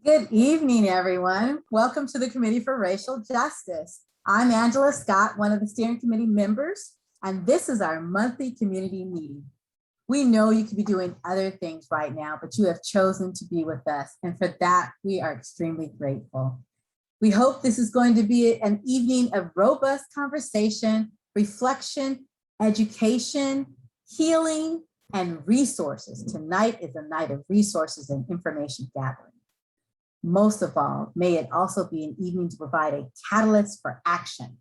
Good evening, everyone. Welcome to the Committee for Racial Justice. I'm Angela Scott, one of the steering committee members, and this is our monthly community meeting. We know you could be doing other things right now, but you have chosen to be with us, and for that, we are extremely grateful. We hope this is going to be an evening of robust conversation, reflection, education, healing, and resources. Tonight is a night of resources and information gathering. Most of all, may it also be an evening to provide a catalyst for action.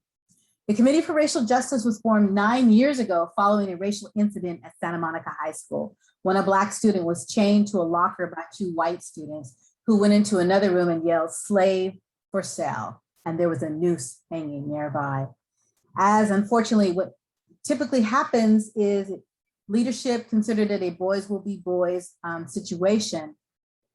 The Committee for Racial Justice was formed 9 years ago following a racial incident at Santa Monica High School, when a Black student was chained to a locker by 2 white students who went into another room and yelled "slave for sale," and there was a noose hanging nearby. As unfortunately what typically happens is leadership considered it a boys will be boys situation,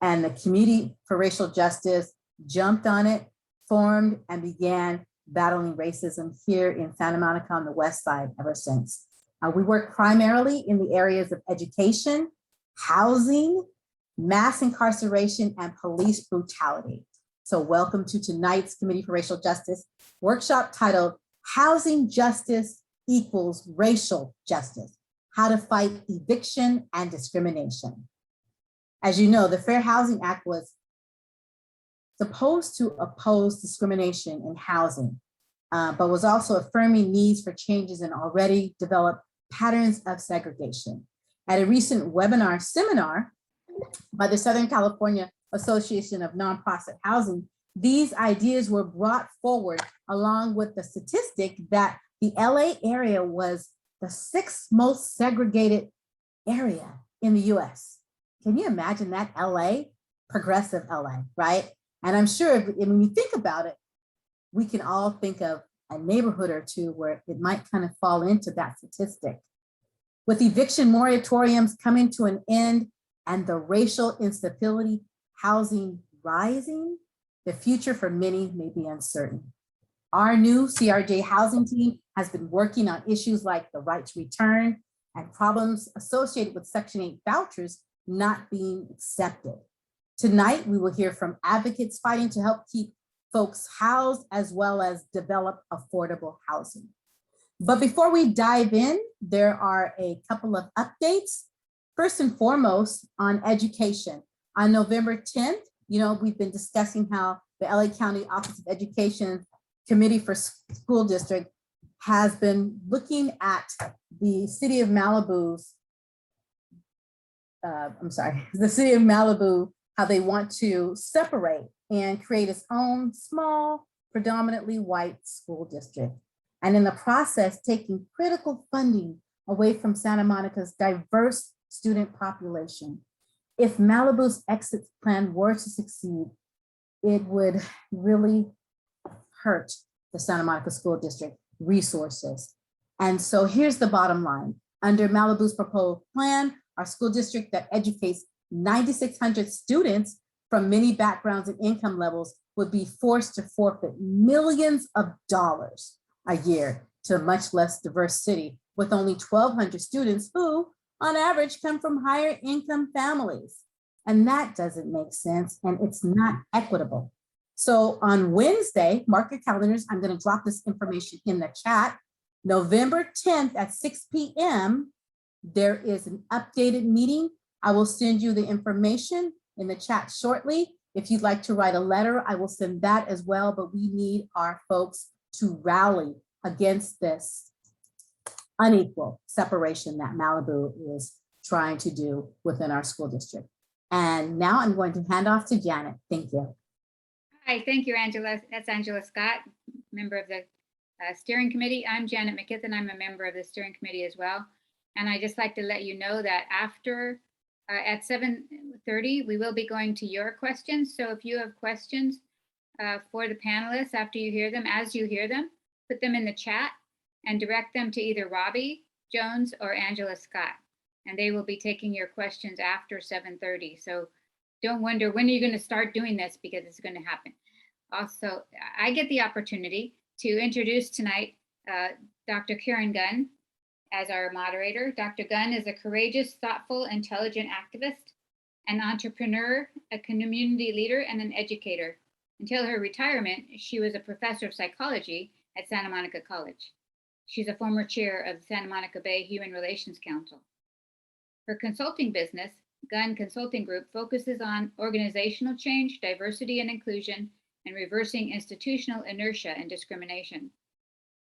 and the Committee for Racial Justice jumped on it, formed, and began battling racism here in Santa Monica on the West Side ever since. We work primarily in the areas of education, housing, mass incarceration, and police brutality. So welcome to tonight's Committee for Racial Justice workshop titled Housing Justice Equals Racial Justice: How to Fight Eviction and Discrimination. As you know, the Fair Housing Act was supposed to oppose discrimination in housing, but was also affirming needs for changes in already developed patterns of segregation. At a recent webinar seminar by the Southern California Association of Nonprofit Housing, these ideas were brought forward along with the statistic that the LA area was the 6th most segregated area in the US. Can you imagine that? LA, progressive LA, right? And I'm sure when you think about it, we can all think of a neighborhood or two where it might kind of fall into that statistic. With eviction moratoriums coming to an end and the racial instability housing rising, the future for many may be uncertain. Our new CRJ housing team has been working on issues like the right to return and problems associated with Section 8 vouchers not being accepted. Tonight, we will hear from advocates fighting to help keep folks housed as well as develop affordable housing. But before we dive in, there are a couple of updates. First and foremost, on education. On November 10th, we've been discussing how the LA County Office of Education Committee for School District has been looking at the city of Malibu's the city of Malibu, how they want to separate and create its own small, predominantly white school district. And in the process, taking critical funding away from Santa Monica's diverse student population. If Malibu's exit plan were to succeed, it would really hurt the Santa Monica School District resources. And so here's the bottom line. Under Malibu's proposed plan, our school district that educates 9,600 students from many backgrounds and income levels would be forced to forfeit millions of dollars a year to a much less diverse city with only 1,200 students who, on average, come from higher income families. And that doesn't make sense, and it's not equitable. So on Wednesday, mark your calendars, I'm going to drop this information in the chat. November 10th at 6 p.m., there is an updated meeting. I will send you the information in the chat shortly. If you'd like to write a letter, I will send that as well, but we need our folks to rally against this unequal separation that Malibu is trying to do within our school district. And now I'm going to hand off to Janet. Thank you. Hi, thank you, Angela. That's Angela Scott, member of the steering committee. I'm Janet McKithen. I'm a member of the steering committee as well. And I just like to let you know that after at 7:30, we will be going to your questions. So if you have questions for the panelists after you hear them, as you hear them, put them in the chat and direct them to either Robbie Jones or Angela Scott. And they will be taking your questions after 7:30. So don't wonder when are you going to start doing this, because it's going to happen. Also, I get the opportunity to introduce tonight Dr. Karen Gunn as our moderator. Dr. Gunn is a courageous, thoughtful, intelligent activist an entrepreneur, a community leader, and an educator. Until her retirement, she was a professor of psychology at Santa Monica College. She's a former chair of the Santa Monica Bay Human Relations Council. Her consulting business, Gunn Consulting Group, focuses on organizational change, diversity and inclusion, and reversing institutional inertia and discrimination.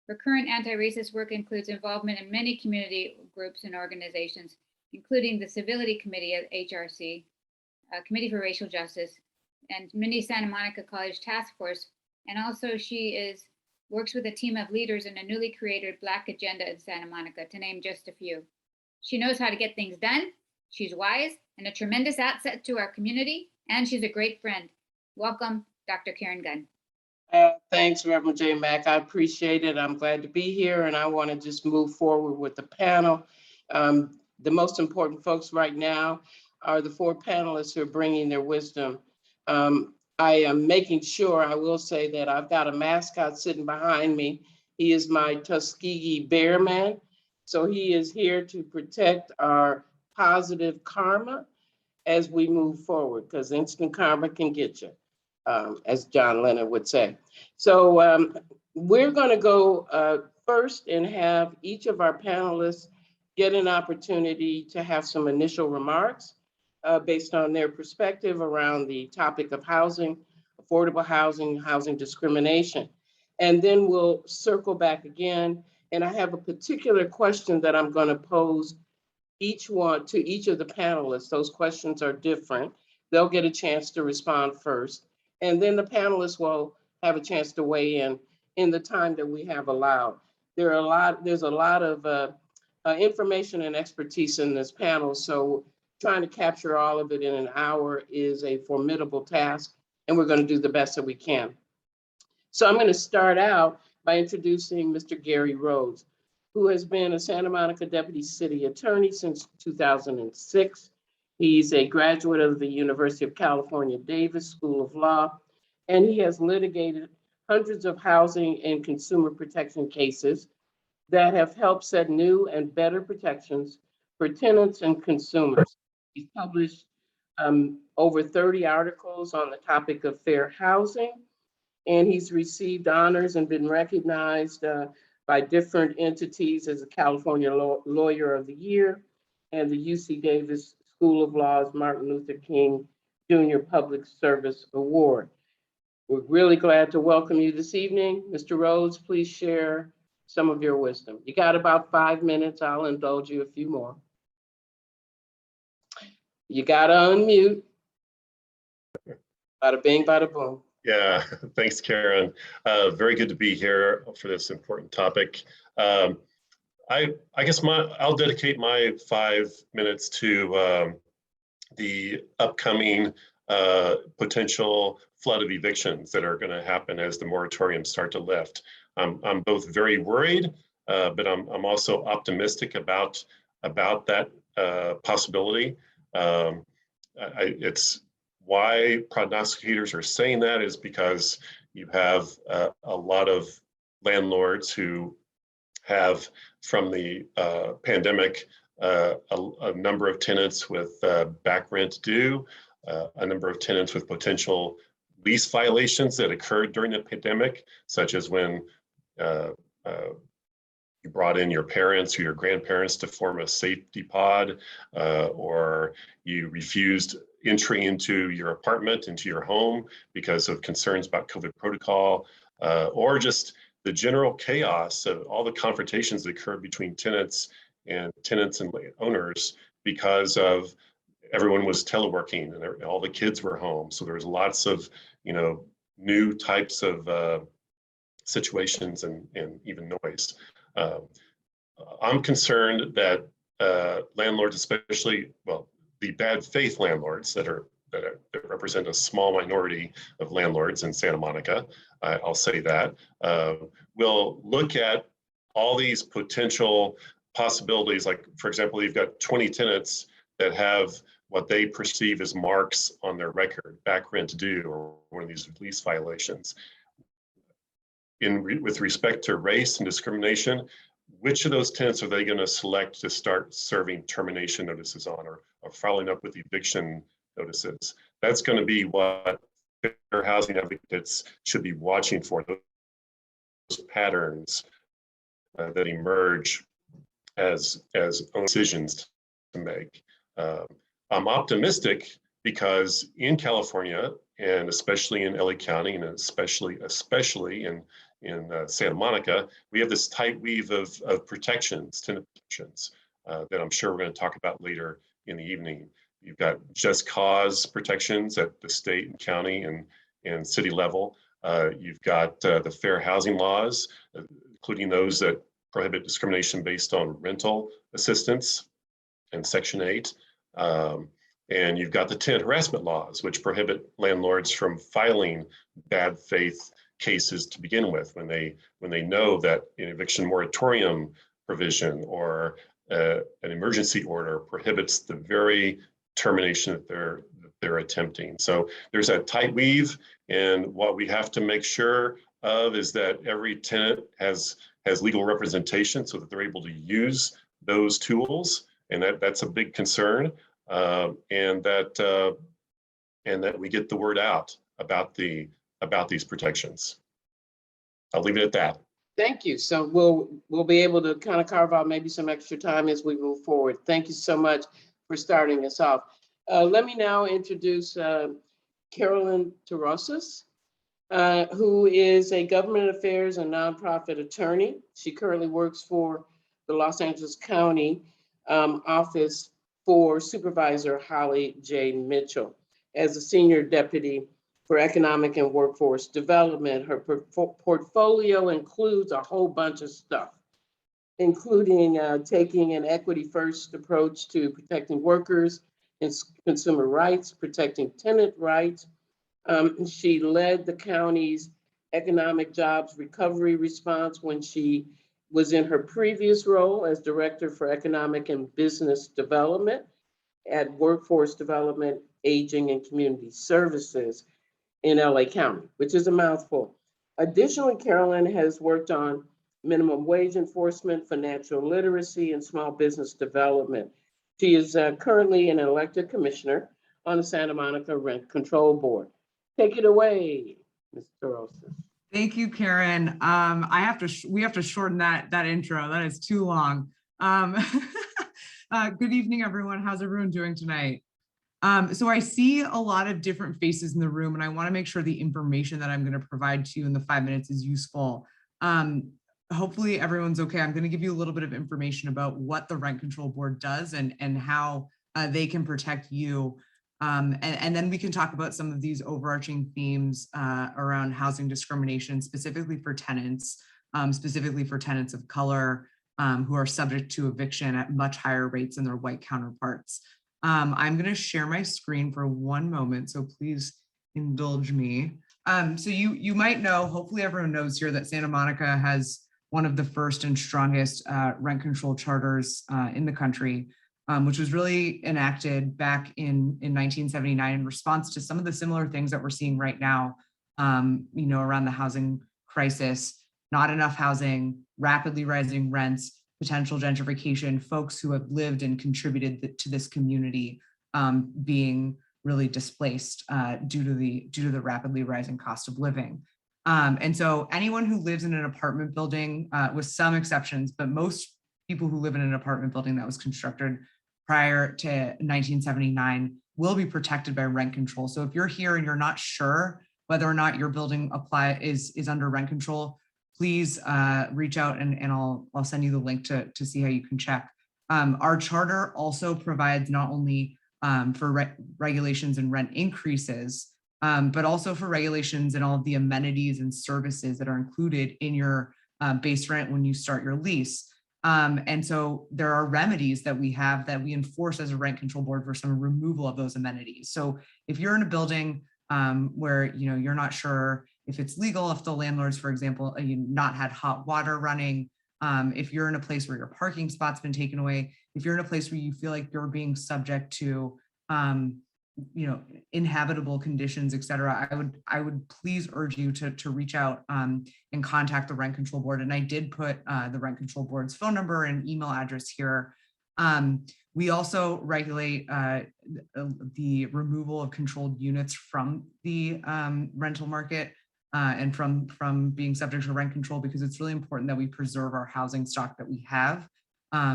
Her current anti-racist work includes involvement in many community groups and organizations, including the Civility Committee at HRC, Committee for Racial Justice, and many Santa Monica College Task Force. And also she works with a team of leaders in a newly created Black Agenda in Santa Monica, to name just a few. She knows how to get things done. She's wise and a tremendous asset to our community, and she's a great friend. Welcome, Dr. Karen Gunn. Thanks, Reverend J. Mack. I appreciate it. I'm glad to be here, and I want to just move forward with the panel. The most important folks right now are the four panelists who are bringing their wisdom. I am making sure, I will say that I've got a mascot sitting behind me. He is my Tuskegee Bearman. So he is here to protect our positive karma as we move forward, because instant karma can get you, as John Lennon would say. So we're going to go first and have each of our panelists get an opportunity to have some initial remarks based on their perspective around the topic of housing, affordable housing, housing discrimination. And then we'll circle back again. And I have a particular question that I'm going to pose to each of the panelists. Those questions are different. They'll get a chance to respond first. And then the panelists will have a chance to weigh in the time that we have allowed. There's a lot of information and expertise in this panel. So trying to capture all of it in an hour is a formidable task, and we're going to do the best that we can. So I'm going to start out by introducing Mr. Gary Rhodes, who has been a Santa Monica Deputy City Attorney since 2006. He's a graduate of the University of California, Davis School of Law, and he has litigated hundreds of housing and consumer protection cases that have helped set new and better protections for tenants and consumers. He's published over 30 articles on the topic of fair housing, and he's received honors and been recognized by different entities as a California Lawyer of the Year and the UC Davis School of Law's Martin Luther King Jr. Public Service Award. We're really glad to welcome you this evening. Mr. Rhodes, please share some of your wisdom. You got about 5 minutes. I'll indulge you a few more. You gotta unmute. Bada bing, bada boom. Yeah, thanks, Karen. Very good to be here for this important topic. I guess I'll dedicate my 5 minutes to the upcoming potential flood of evictions that are going to happen as the moratoriums start to lift. I'm both very worried, but I'm also optimistic about that possibility. It's why prognosticators are saying that is because you have a lot of landlords who have, from the pandemic, a number of tenants with back rent due, a number of tenants with potential lease violations that occurred during the pandemic, such as when you brought in your parents or your grandparents to form a safety pod, or you refused entry into your apartment, into your home because of concerns about COVID protocol, or just the general chaos of all the confrontations that occurred between tenants and owners because of everyone was teleworking and all the kids were home. So there was lots of, new types of situations and even noise. I'm concerned that landlords, especially, the bad faith landlords that represent a small minority of landlords in Santa Monica, I'll say that, will look at all these potential possibilities. Like, for example, you've got 20 tenants that have what they perceive as marks on their record, back rent due, or one of these lease violations. With respect to race and discrimination, which of those tenants are they going to select to start serving termination notices on, or following up with eviction notices. That's going to be what fair housing advocates should be watching for, those patterns that emerge as decisions to make. I'm optimistic because in California, and especially in LA County, and especially in Santa Monica, we have this tight weave of protections, tenant protections, that I'm sure we're going to talk about later in the evening. You've got just cause protections at the state and county and city level. You've got the fair housing laws, including those that prohibit discrimination based on rental assistance and Section 8. And you've got the tenant harassment laws, which prohibit landlords from filing bad faith cases to begin with when they know that an eviction moratorium provision or an emergency order prohibits the very termination that they're attempting. So there's a tight weave, and what we have to make sure of is that every tenant has legal representation so that they're able to use those tools, and that's a big concern. And that we get the word out about these protections. I'll leave it at that. Thank you. So we'll be able to kind of carve out maybe some extra time as we move forward. Thank you so much for starting us off. Let me now introduce Karen Barrauskas, who is a government affairs and nonprofit attorney. She currently works for the Los Angeles County Office for Supervisor Holly J. Mitchell. As a senior deputy for economic and workforce development, her portfolio includes a whole bunch of stuff, including taking an equity first approach to protecting workers and consumer rights, protecting tenant rights. She led the county's economic jobs recovery response when she was in her previous role as Director for Economic and Business Development at Workforce Development, Aging and Community Services in LA County, which is a mouthful. Additionally, Carolyn has worked on minimum wage enforcement, financial literacy, and small business development. She is currently an elected commissioner on the Santa Monica Rent Control Board. Take it away, Ms. Barrauskas. Thank you, Karen. We have to shorten that intro. That is too long. Good evening, everyone. How's everyone doing tonight? So I see a lot of different faces in the room, and I want to make sure the information that I'm going to provide to you in the 5 minutes is useful. Hopefully everyone's okay. I'm going to give you a little bit of information about what the Rent Control Board does and how they can protect you. And then we can talk about some of these overarching themes around housing discrimination, specifically for tenants of color who are subject to eviction at much higher rates than their white counterparts. I'm going to share my screen for one moment, so please indulge me. So you might know, hopefully everyone knows here, that Santa Monica has one of the first and strongest rent control charters in the country. Which was really enacted back in 1979 in response to some of the similar things that we're seeing right now, around the housing crisis, not enough housing, rapidly rising rents, potential gentrification, folks who have lived and contributed to this community being really displaced due to the rapidly rising cost of living. And so anyone who lives in an apartment building, with some exceptions, but most people who live in an apartment building that was constructed prior to 1979 will be protected by rent control. So if you're here and you're not sure whether or not your building is under rent control, please reach out and I'll send you the link to see how you can check. Our charter also provides not only for regulations and rent increases, but also for regulations and all of the amenities and services that are included in your base rent when you start your lease. And so there are remedies that we have that we enforce as a rent control board for some removal of those amenities. So if you're in a building where you're not sure if it's legal, if the landlords, for example, not had hot water running, if you're in a place where your parking spot's been taken away, if you're in a place where you feel like you're being subject to inhabitable conditions, et cetera, I would please urge you to reach out and contact the Rent Control Board. And I did put the Rent Control Board's phone number and email address here We also regulate the removal of controlled units from the rental market and from being subject to rent control, because it's really important that we preserve our housing stock that we have,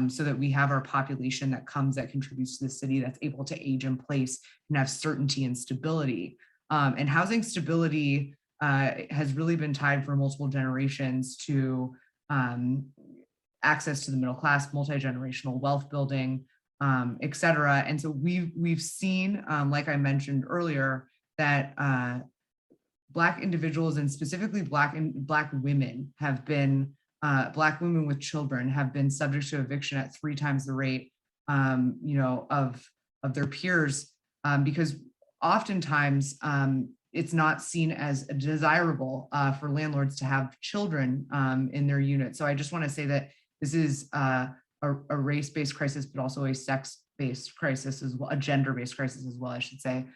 so that we have our population that contributes to the city, that's able to age in place and have certainty and stability. And housing stability has really been tied for multiple generations to access to the middle class, multi-generational wealth building, et cetera. And so we've seen, like I mentioned earlier, that Black individuals, and specifically Black women, have been Black women with children have been subject to eviction at 3 times the rate, of their peers, because oftentimes it's not seen as desirable for landlords to have children in their unit. So I just want to say that this is a race-based crisis, but also a sex-based crisis as well, a gender-based crisis as well, I should say.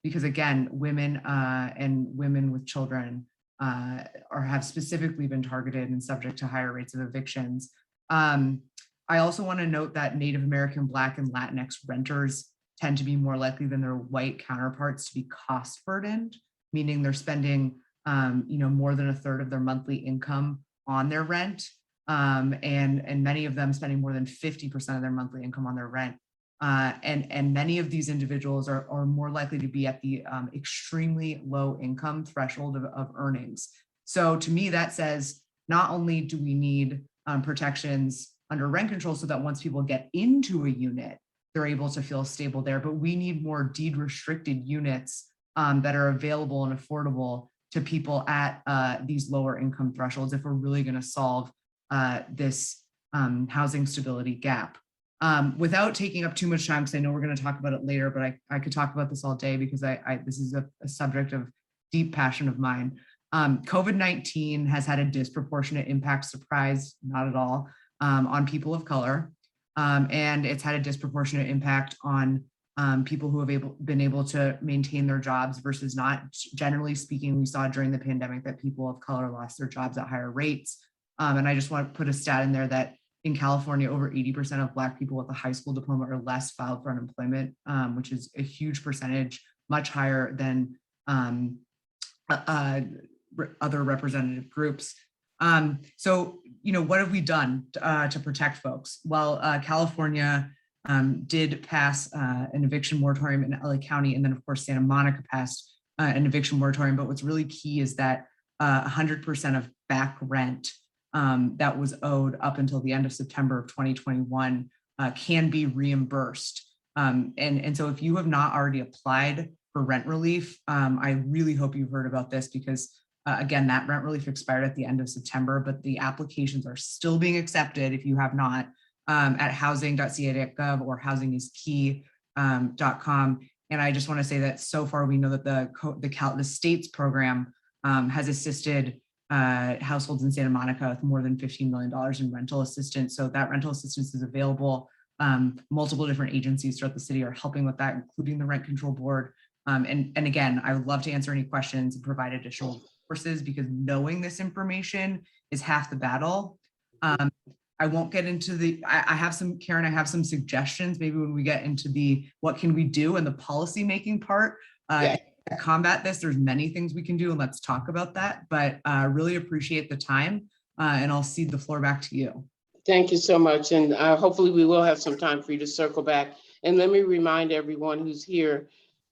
Because again, women and women with children have specifically been targeted and subject to higher rates of evictions. I also want to note that Native American, Black, and Latinx renters tend to be more likely than their white counterparts to be cost burdened, meaning they're spending more than 1/3 of their monthly income on their rent. And many of them spending more than 50% of their monthly income on their rent. And many of these individuals are more likely to be at the extremely low income threshold of earnings. So to me, that says not only do we need protections under rent control so that once people get into a unit, they're able to feel stable there, but we need more deed restricted units that are available and affordable to people at these lower income thresholds if we're really going to solve this housing stability gap. Without taking up too much time, because I know we're going to talk about it later, but I could talk about this all day because this is a subject of deep passion of mine. COVID-19 has had a disproportionate impact, surprise, not at all, on people of color. And it's had a disproportionate impact on people who have been able to maintain their jobs versus not. Generally speaking, we saw during the pandemic that people of color lost their jobs at higher rates. And I just want to put a stat in there that in California, over 80% of Black people with a high school diploma or less filed for unemployment, which is a huge percentage, much higher than other representative groups. So, what have we done to protect folks? Well, California did pass an eviction moratorium in LA County, and then of course, Santa Monica passed an eviction moratorium. But what's really key is that 100% of back rent that was owed up until the end of September of 2021 can be reimbursed. And so if you have not already applied for rent relief, I really hope you've heard about this because again, that rent relief expired at the end of September, but the applications are still being accepted if you have not at housing.ca.gov or housingiskey.com. And I just want to say that so far we know that the state's program has assisted households in Santa Monica with more than $15 million in rental assistance. So that rental assistance is available. Multiple different agencies throughout the city are helping with that, including the Rent Control Board. And again, I would love to answer any questions and provide additional resources because knowing this information is half the battle. I won't get into I have some suggestions maybe when we get into what can we do and the policy making part. To combat this, there's many things we can do, and let's talk about that. But really appreciate the time, and I'll cede the floor back to you. Thank you so much, and hopefully we will have some time for you to circle back. And let me remind everyone who's here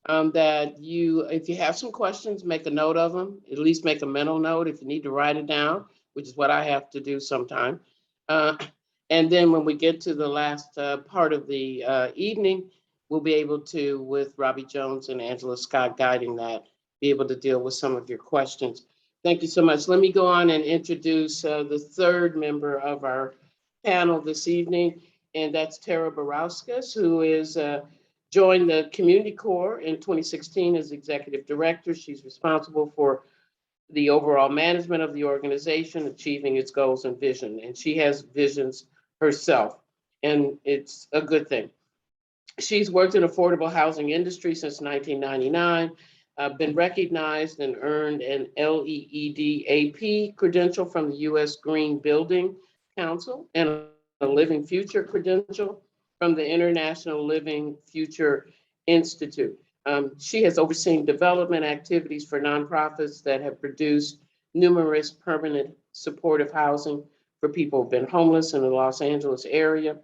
that if you have some questions, make a note of them. At least make a mental note if you need to write it down, which is what I have to do sometime. And then when we get to the last part of the evening, we'll be able to, with Robbie Jones and Angela Scott guiding that, be able to deal with some of your questions. Thank you so much. Let me go on and introduce the third member of our panel this evening, and that's Tara Barrauskas, who is joined the Community Corps in 2016 as Executive Director. She's responsible for the overall management of the organization, achieving its goals and vision, and she has visions herself, and it's a good thing. She's worked in affordable housing industry since 1999, been recognized and earned an LEED AP credential from the U.S. Green Building Council and Living Future credential from the International Living Future Institute. She has overseen development activities for nonprofits that have produced numerous permanent supportive housing for people who've been homeless in the Los Angeles area.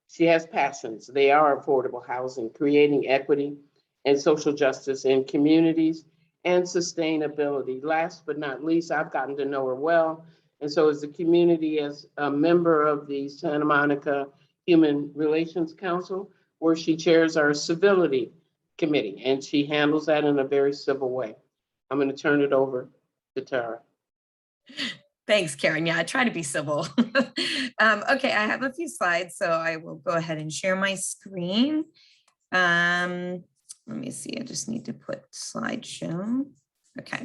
She has passions. They are affordable housing, creating equity and social justice in communities, and sustainability. Last but not least, I've gotten to know her well. And so as the community, as a member of the Santa Monica Human Relations Council, where she chairs our civility committee, and she handles that in a very civil way. I'm going to turn it over to Tara. Thanks, Karen. Yeah, I try to be civil. Okay, I have a few slides, so I will go ahead and share my screen. Let me see, I just need to put slideshow. Okay.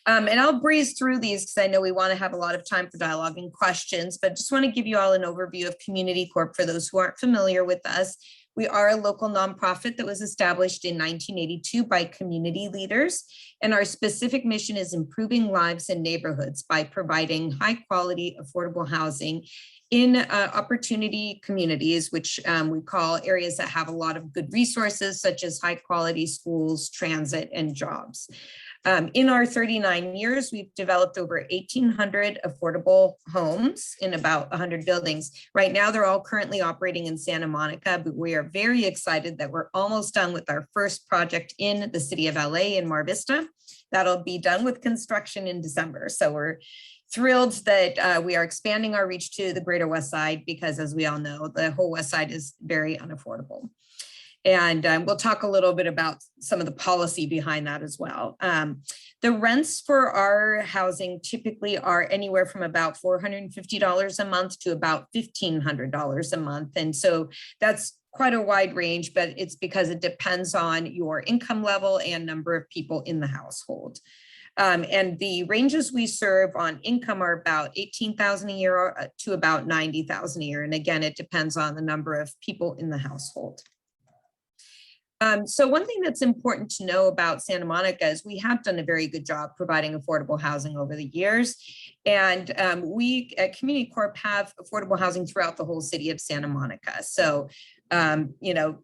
And I'll breeze through these because I know we want to have a lot of time for dialogue and questions, but just want to give you all an overview of Community Corp for those who aren't familiar with us. We are a local nonprofit that was established in 1982 by community leaders, and our specific mission is improving lives in neighborhoods by providing high quality, affordable housing in opportunity communities, which we call areas that have a lot of good resources, such as high quality schools, transit, and jobs. In our 39 years, we've developed over 1,800 affordable homes in about 100 buildings. Right now, they're all currently operating in Santa Monica, but we are very excited that we're almost done with our first project in the city of LA in Mar Vista. That'll be done with construction in December. So we're thrilled that we are expanding our reach to the greater West Side because, as we all know, the whole West Side is very unaffordable. And we'll talk a little bit about some of the policy behind that as well. The rents for our housing typically are anywhere from about $450 a month to about $1,500 a month. And so that's quite a wide range, but it's because it depends on your income level and number of people in the household. And the ranges we serve on income are about $18,000 a year to about $90,000 a year. And again, it depends on the number of people in the household. So one thing that's important to know about Santa Monica is we have done a very good job providing affordable housing over the years. And we at Community Corp have affordable housing throughout the whole city of Santa Monica. So, you know,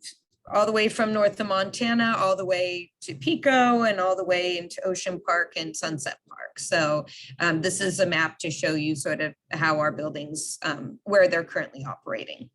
all the way from north of Montana, all the way to Pico, and all the way into Ocean Park and Sunset Park. So this is a map to show you sort of how our buildings, where they're currently operating.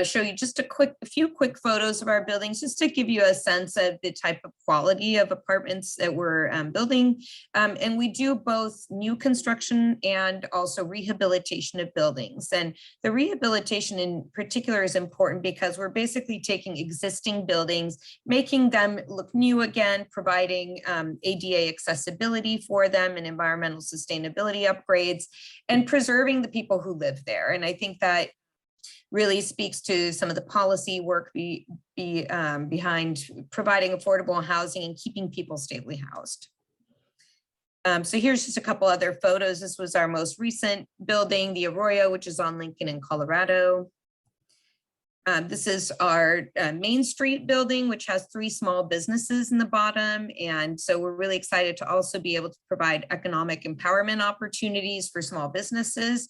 Show you just a few quick photos of our buildings, just to give you a sense of the type of quality of apartments that we're building. And we do both new construction and also rehabilitation of buildings. And the rehabilitation in particular is important because we're basically taking existing buildings, making them look new again, providing ADA accessibility for them and environmental sustainability upgrades, and preserving the people who live there. And I think that really speaks to some of the policy work behind providing affordable housing and keeping people stably housed. So here's just a couple other photos. This was our most recent building, the Arroyo, which is on Lincoln in Colorado. This is our Main Street building, which has 3 small businesses in the bottom. And so we're really excited to also be able to provide economic empowerment opportunities for small businesses.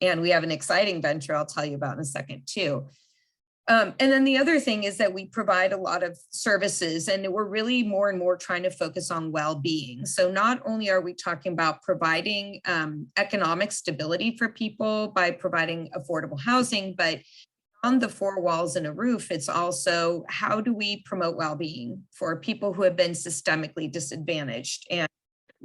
And we have an exciting venture I'll tell you about in a second too. And then the other thing is that we provide a lot of services, and we're really more and more trying to focus on well-being. So not only are we talking about providing economic stability for people by providing affordable housing, but on the 4 walls and a roof, it's also how do we promote well-being for people who have been systemically disadvantaged. And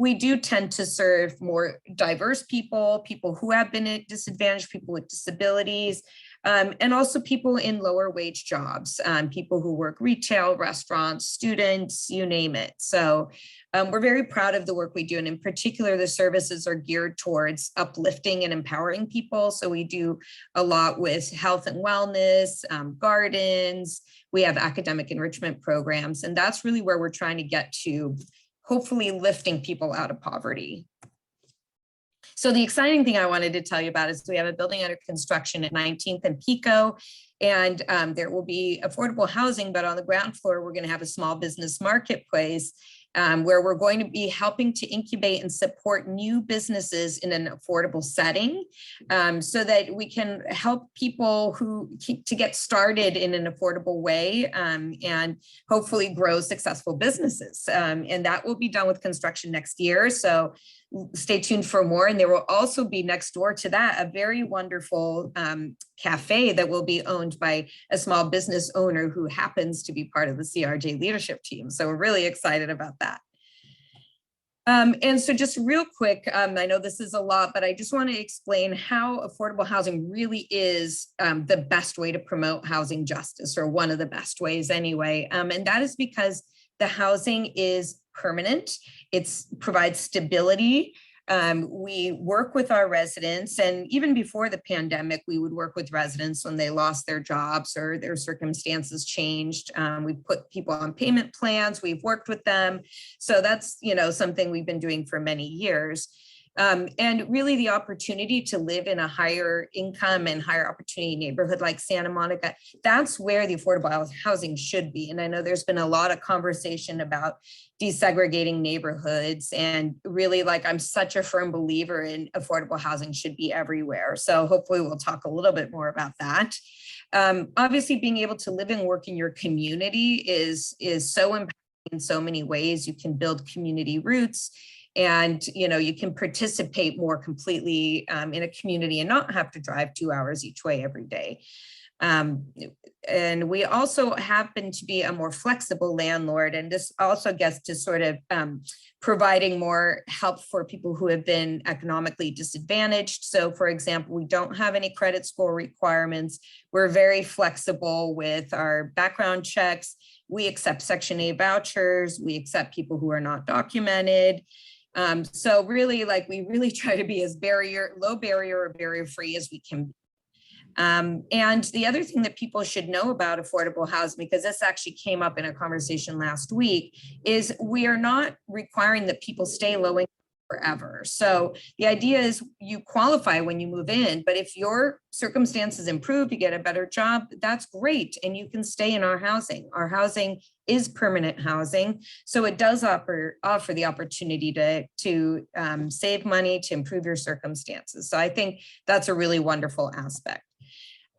we do tend to serve more diverse people, people who have been at disadvantage, people with disabilities, and also people in lower wage jobs, people who work retail, restaurants, students, you name it. So we're very proud of the work we do. And in particular, the services are geared towards uplifting and empowering people. So we do a lot with health and wellness, gardens, we have academic enrichment programs, and that's really where we're trying to get to, hopefully lifting people out of poverty. So the exciting thing I wanted to tell you about is we have a building under construction at 19th and Pico, and there will be affordable housing, but on the ground floor, we're going to have a small business marketplace. where we're going to be helping to incubate and support new businesses in an affordable setting, so that we can help people to get started in an affordable way, and hopefully grow successful businesses. And that will be done with construction next year. So stay tuned for more. And there will also be next door to that a very wonderful cafe that will be owned by a small business owner who happens to be part of the CRJ leadership team. So we're really excited about that. And so just real quick, I know this is a lot, but I just want to explain how affordable housing really is the best way to promote housing justice, or one of the best ways anyway. And that is because the housing is permanent. It provides stability. We work with our residents, and even before the pandemic, we would work with residents when they lost their jobs or their circumstances changed. We put people on payment plans. We've worked with them. So that's, something we've been doing for many years. And really the opportunity to live in a higher income and higher opportunity neighborhood like Santa Monica, that's where the affordable housing should be. And I know there's been a lot of conversation about desegregating neighborhoods, and really, I'm such a firm believer in affordable housing should be everywhere. So hopefully we'll talk a little bit more about that. Obviously, being able to live and work in your community is so impactful in so many ways. You can build community roots, and you can participate more completely in a community and not have to drive 2 hours each way every day. And we also happen to be a more flexible landlord, and this also gets to sort of providing more help for people who have been economically disadvantaged. So for example, we don't have any credit score requirements. We're very flexible with our background checks. We accept Section 8 vouchers. We accept people who are not documented. So really, we really try to be as low barrier or barrier free as we can be. And the other thing that people should know about affordable housing, because this actually came up in a conversation last week, is we are not requiring that people stay low income forever. So the idea is you qualify when you move in, but if your circumstances improve, you get a better job, that's great. And you can stay in our housing. Our housing is permanent housing. So it does offer the opportunity to save money, to improve your circumstances. So I think that's a really wonderful aspect.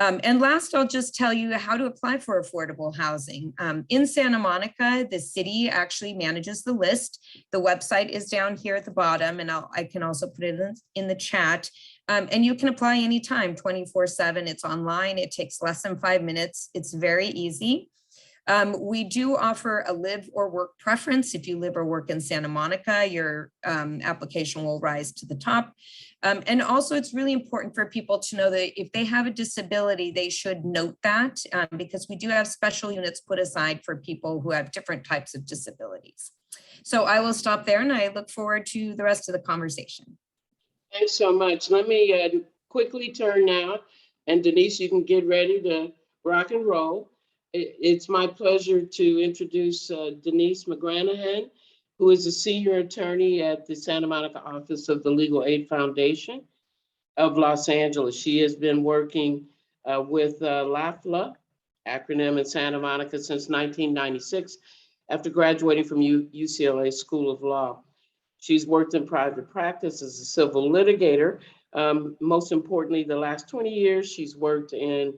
And last, I'll just tell you how to apply for affordable housing. In Santa Monica, the city actually manages the list. The website is down here at the bottom, and I can also put it in the chat. And you can apply anytime, 24/7. It's online. It takes less than 5 minutes. It's very easy. We do offer a live or work preference. If you live or work in Santa Monica, your application will rise to the top. And also, it's really important for people to know that if they have a disability, they should note that, because we do have special units put aside for people who have different types of disabilities. So I will stop there, and I look forward to the rest of the conversation. Thanks so much. Let me quickly turn now, and Denise, you can get ready to rock and roll. It's my pleasure to introduce Denise McGranahan, who is a senior attorney at the Santa Monica office of the Legal Aid Foundation of Los Angeles. She has been working with LAFLA, acronym in Santa Monica, since 1996, after graduating from UCLA School of Law. She's worked in private practice as a civil litigator. Most importantly, the last 20 years, she's worked in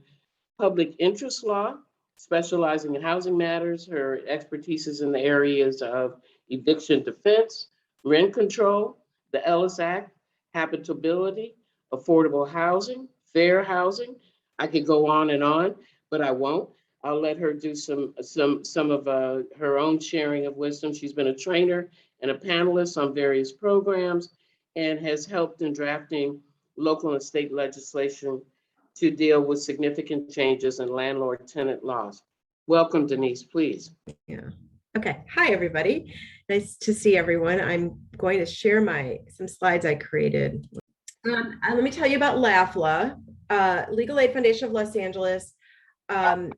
public interest law, specializing in housing matters. Her expertise is in the areas of eviction defense, rent control, the Ellis Act, habitability, affordable housing, fair housing. I could go on, but I won't. I'll let her do some of her own sharing of wisdom. She's been a trainer and a panelist on various programs, and has helped in drafting local and state legislation to deal with significant changes in landlord-tenant laws. Welcome, Denise, please. Yeah. Okay. Hi, everybody. Nice to see everyone. I'm going to share some slides I created. Let me tell you about LAFLA, Legal Aid Foundation of Los Angeles. Can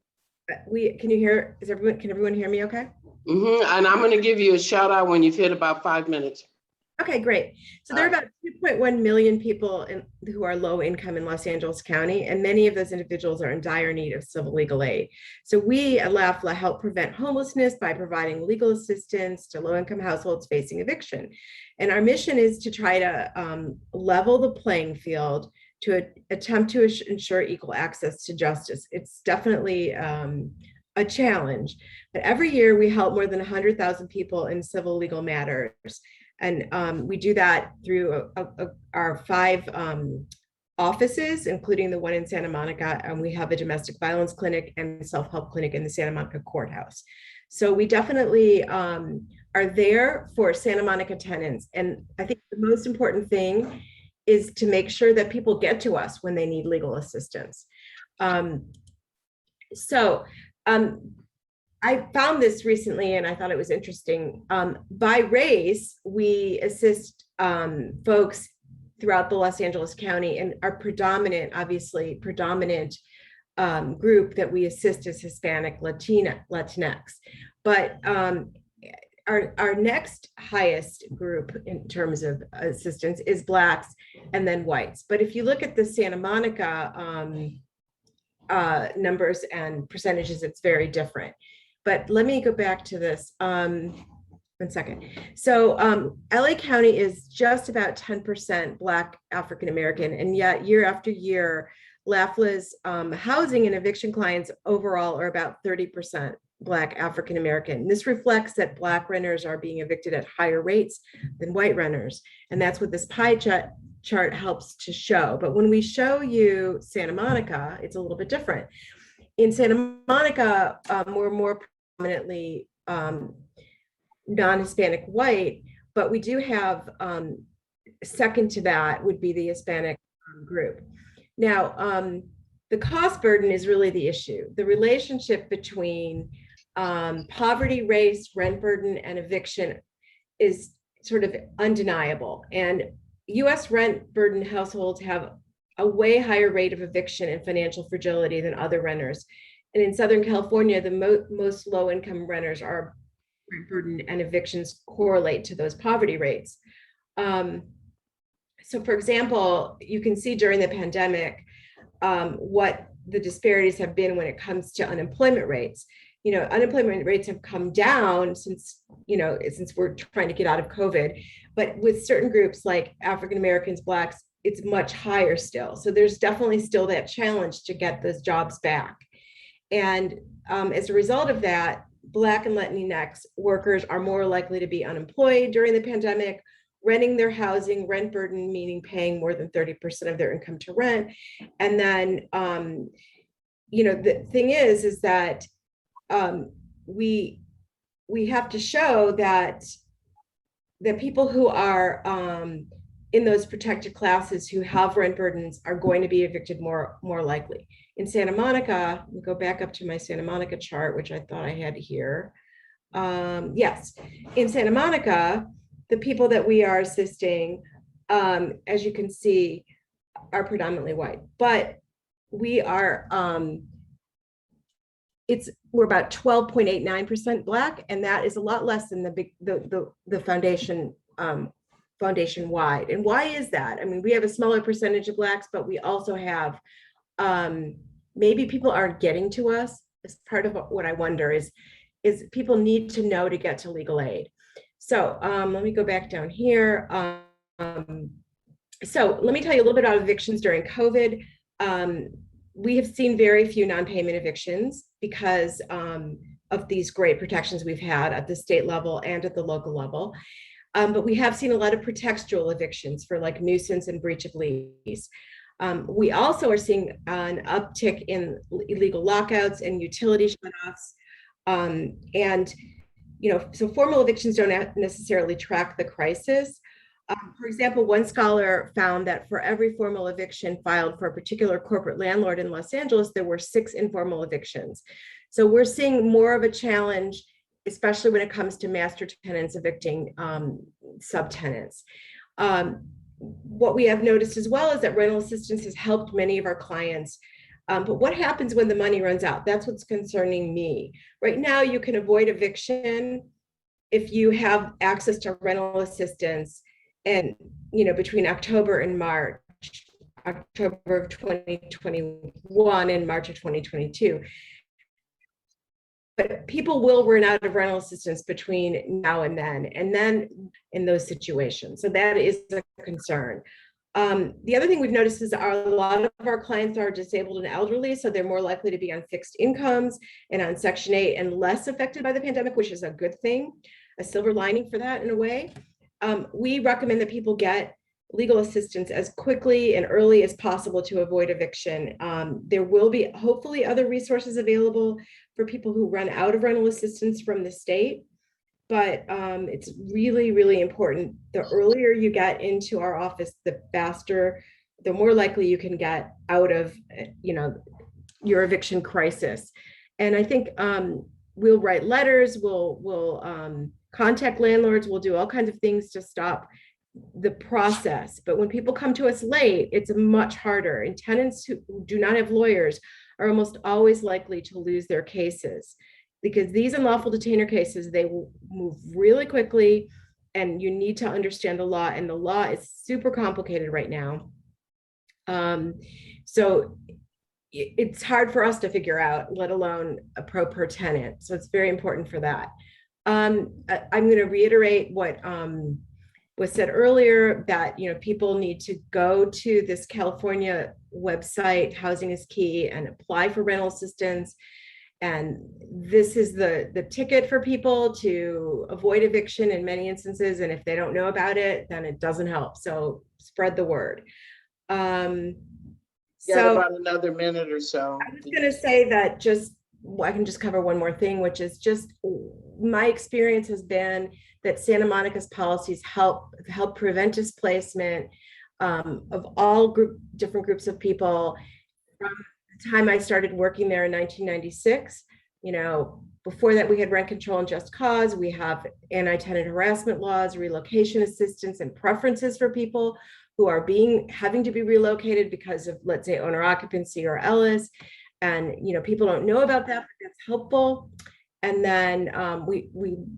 everyone hear me okay? And I'm going to give you a shout out when you've hit about 5 minutes. Okay, great. So there are about 2.1 million people who are low income in Los Angeles County, and many of those individuals are in dire need of civil legal aid. So we at LAFLA help prevent homelessness by providing legal assistance to low income households facing eviction. And our mission is to try to level the playing field to attempt to ensure equal access to justice. It's definitely a challenge, but every year we help more than 100,000 people in civil legal matters. And we do that through our 5 offices, including the one in Santa Monica, and we have a domestic violence clinic and self-help clinic in the Santa Monica courthouse. So we definitely are there for Santa Monica tenants. And I think the most important thing is to make sure that people get to us when they need legal assistance. I found this recently and I thought it was interesting. By race, we assist folks throughout the Los Angeles County, and our obviously predominant group that we assist is Hispanic, Latinx. But our next highest group in terms of assistance is Blacks and then whites. But if you look at the Santa Monica numbers and percentages, it's very different. But let me go back to this. 1 second. So LA County is just about 10% Black African American, and yet year after year, LAFLA's housing and eviction clients overall are about 30% Black African American. This reflects that Black renters are being evicted at higher rates than white renters, and that's what this pie chart helps to show. But when we show you Santa Monica, it's a little bit different. In Santa Monica, we're more prominently non-Hispanic white, but we do have second to that would be the Hispanic group. Now, the cost burden is really the issue. The relationship between poverty, race, rent burden, and eviction is sort of undeniable. And US rent burden households have a way higher rate of eviction and financial fragility than other renters. And in Southern California, the most low-income renters are rent burden, and evictions correlate to those poverty rates. So for example, you can see during the pandemic what the disparities have been when it comes to unemployment rates. You know, unemployment rates have come down since we're trying to get out of COVID, but with certain groups like African Americans, Blacks, it's much higher still. So there's definitely still that challenge to get those jobs back. And as a result of that, Black and Latinx workers are more likely to be unemployed during the pandemic, renting their housing, rent burden, meaning paying more than 30% of their income to rent. And then, the thing is that we have to show that the people who are in those protected classes who have rent burdens are going to be evicted more likely. In Santa Monica, let me go back up to my Santa Monica chart, which I thought I had here. Yes, in Santa Monica, the people that we are assisting, as you can see, are predominantly white, but we are, we're about 12.89% Black, and that is a lot less than the foundation foundation-wide. And why is that? I mean, we have a smaller percentage of Blacks, but we also have, maybe people aren't getting to us. As part of what I wonder is people need to know to get to legal aid. So let me go back down here. So let me tell you a little bit about evictions during COVID. We have seen very few non-payment evictions because of these great protections we've had at the state level and at the local level. But we have seen a lot of pretextual evictions for like nuisance and breach of lease. We also are seeing an uptick in illegal lockouts and utility shutoffs. So formal evictions don't necessarily track the crisis. For example, one scholar found that for every formal eviction filed for a particular corporate landlord in Los Angeles, there were 6 informal evictions. So we're seeing more of a challenge, especially when it comes to master tenants evicting subtenants. What we have noticed as well is that rental assistance has helped many of our clients. But what happens when the money runs out? That's what's concerning me. Right now, you can avoid eviction if you have access to rental assistance and, between October and March, October of 2021 and March of 2022. But people will run out of rental assistance between now and then in those situations. So that is a concern. The other thing we've noticed is a lot of our clients are disabled and elderly, so they're more likely to be on fixed incomes and on Section 8 and less affected by the pandemic, which is a good thing, a silver lining for that in a way. We recommend that people get legal assistance as quickly and early as possible to avoid eviction. There will be hopefully other resources available for people who run out of rental assistance from the state. But it's really, really important. The earlier you get into our office, the faster, the more likely you can get out of, your eviction crisis. And I think we'll write letters, we'll contact landlords, we'll do all kinds of things to stop the process. But when people come to us late, it's much harder. And tenants who do not have lawyers are almost always likely to lose their cases, because these unlawful detainer cases, they will move really quickly, and you need to understand the law, and the law is super complicated right now. So it's hard for us to figure out, let alone a pro per tenant. So it's very important for that. I'm going to reiterate what was said earlier, that people need to go to this California website, Housing is Key, and apply for rental assistance. And this is the ticket for people to avoid eviction in many instances. And if they don't know about it, then it doesn't help. So spread the word. So about another minute or so. I was going to say that I can just cover one more thing, which is just my experience has been that Santa Monica's policies help prevent displacement of all different groups of people. From the time I started working there in 1996, before that we had rent control and just cause. We have anti-tenant harassment laws, relocation assistance, and preferences for people who are having to be relocated because of, let's say, owner occupancy or Ellis. And people don't know about that, but that's helpful. And then we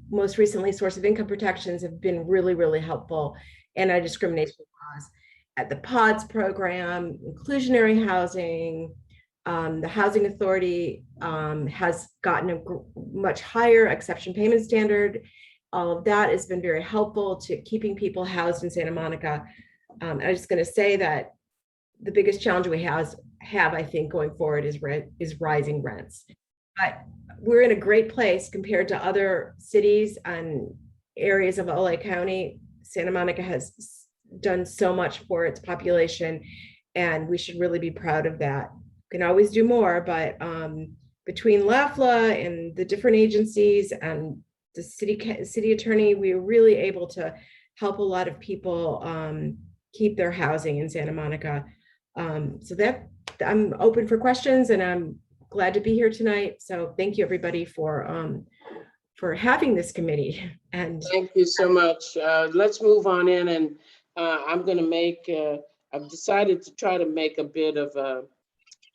most recently, source of income protections have been really, really helpful. Anti-discrimination laws at the PODS program, inclusionary housing, the Housing Authority has gotten a much higher exception payment standard. All of that has been very helpful to keeping people housed in Santa Monica. I was just going to say that the biggest challenge we have, I think, going forward is rising rents. But we're in a great place compared to other cities and areas of LA County. Santa Monica has done so much for its population, and we should really be proud of that. Can always do more, but between LAFLA and the different agencies and the city attorney, we were really able to help a lot of people keep their housing in Santa Monica. So that I'm open for questions, and I'm glad to be here tonight. So thank you, everybody, for having this committee. And thank you so much. Let's move on in, and I'm going to I've decided to try to make a bit of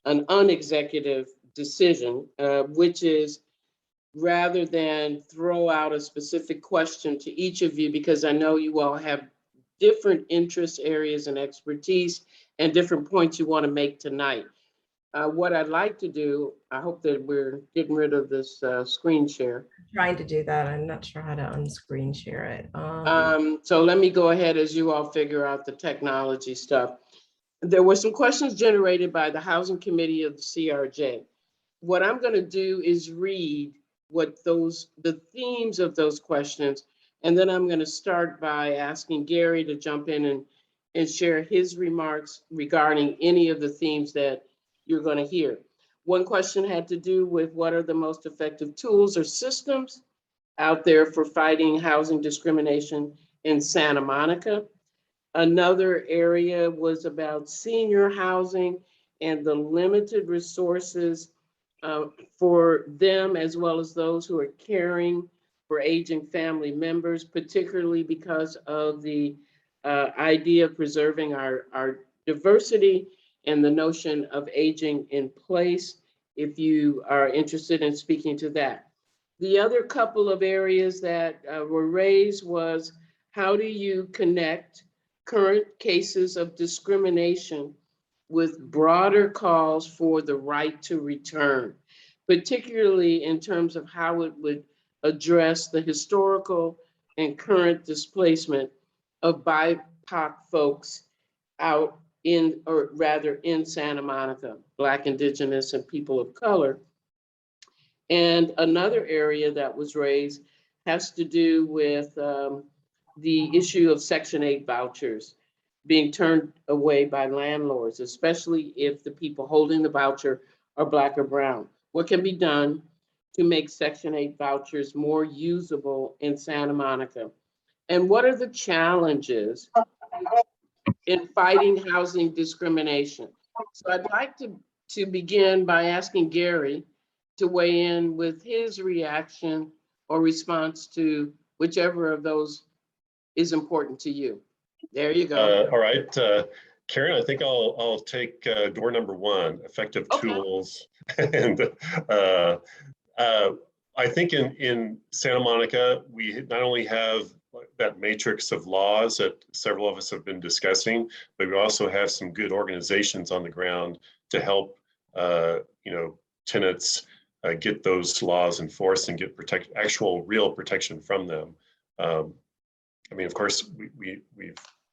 an unexecutive decision, which is, rather than throw out a specific question to each of you, because I know you all have different interest areas and expertise and different points you want to make tonight. What I'd like to do, I hope that we're getting rid of this screen share. I'm trying to do that. I'm not sure how to unscreen share it. So let me go ahead as you all figure out the technology stuff. There were some questions generated by the Housing Committee of the CRJ. What I'm going to do is read the themes of those questions, and then I'm going to start by asking Gary to jump in and share his remarks regarding any of the themes that you're going to hear. One question had to do with what are the most effective tools or systems out there for fighting housing discrimination in Santa Monica. Another area was about senior housing and the limited resources for them, as well as those who are caring for aging family members, particularly because of the idea of preserving our diversity and the notion of aging in place, if you are interested in speaking to that. The other couple of areas that were raised was how do you connect current cases of discrimination with broader calls for the right to return, particularly in terms of how it would address the historical and current displacement of BIPOC folks out in, or rather in Santa Monica, Black, Indigenous, and people of color. And another area that was raised has to do with the issue of Section 8 vouchers being turned away by landlords, especially if the people holding the voucher are Black or brown. What can be done to make Section 8 vouchers more usable in Santa Monica? And what are the challenges in fighting housing discrimination? So I'd like to begin by asking Gary to weigh in with his reaction or response to whichever of those is important to you. There you go. All right, Karen, I think I'll take door number one, effective tools. And I think in Santa Monica, we not only have that matrix of laws that several of us have been discussing, but we also have some good organizations on the ground to help tenants get those laws enforced and get actual real protection from them. I mean, of course, we've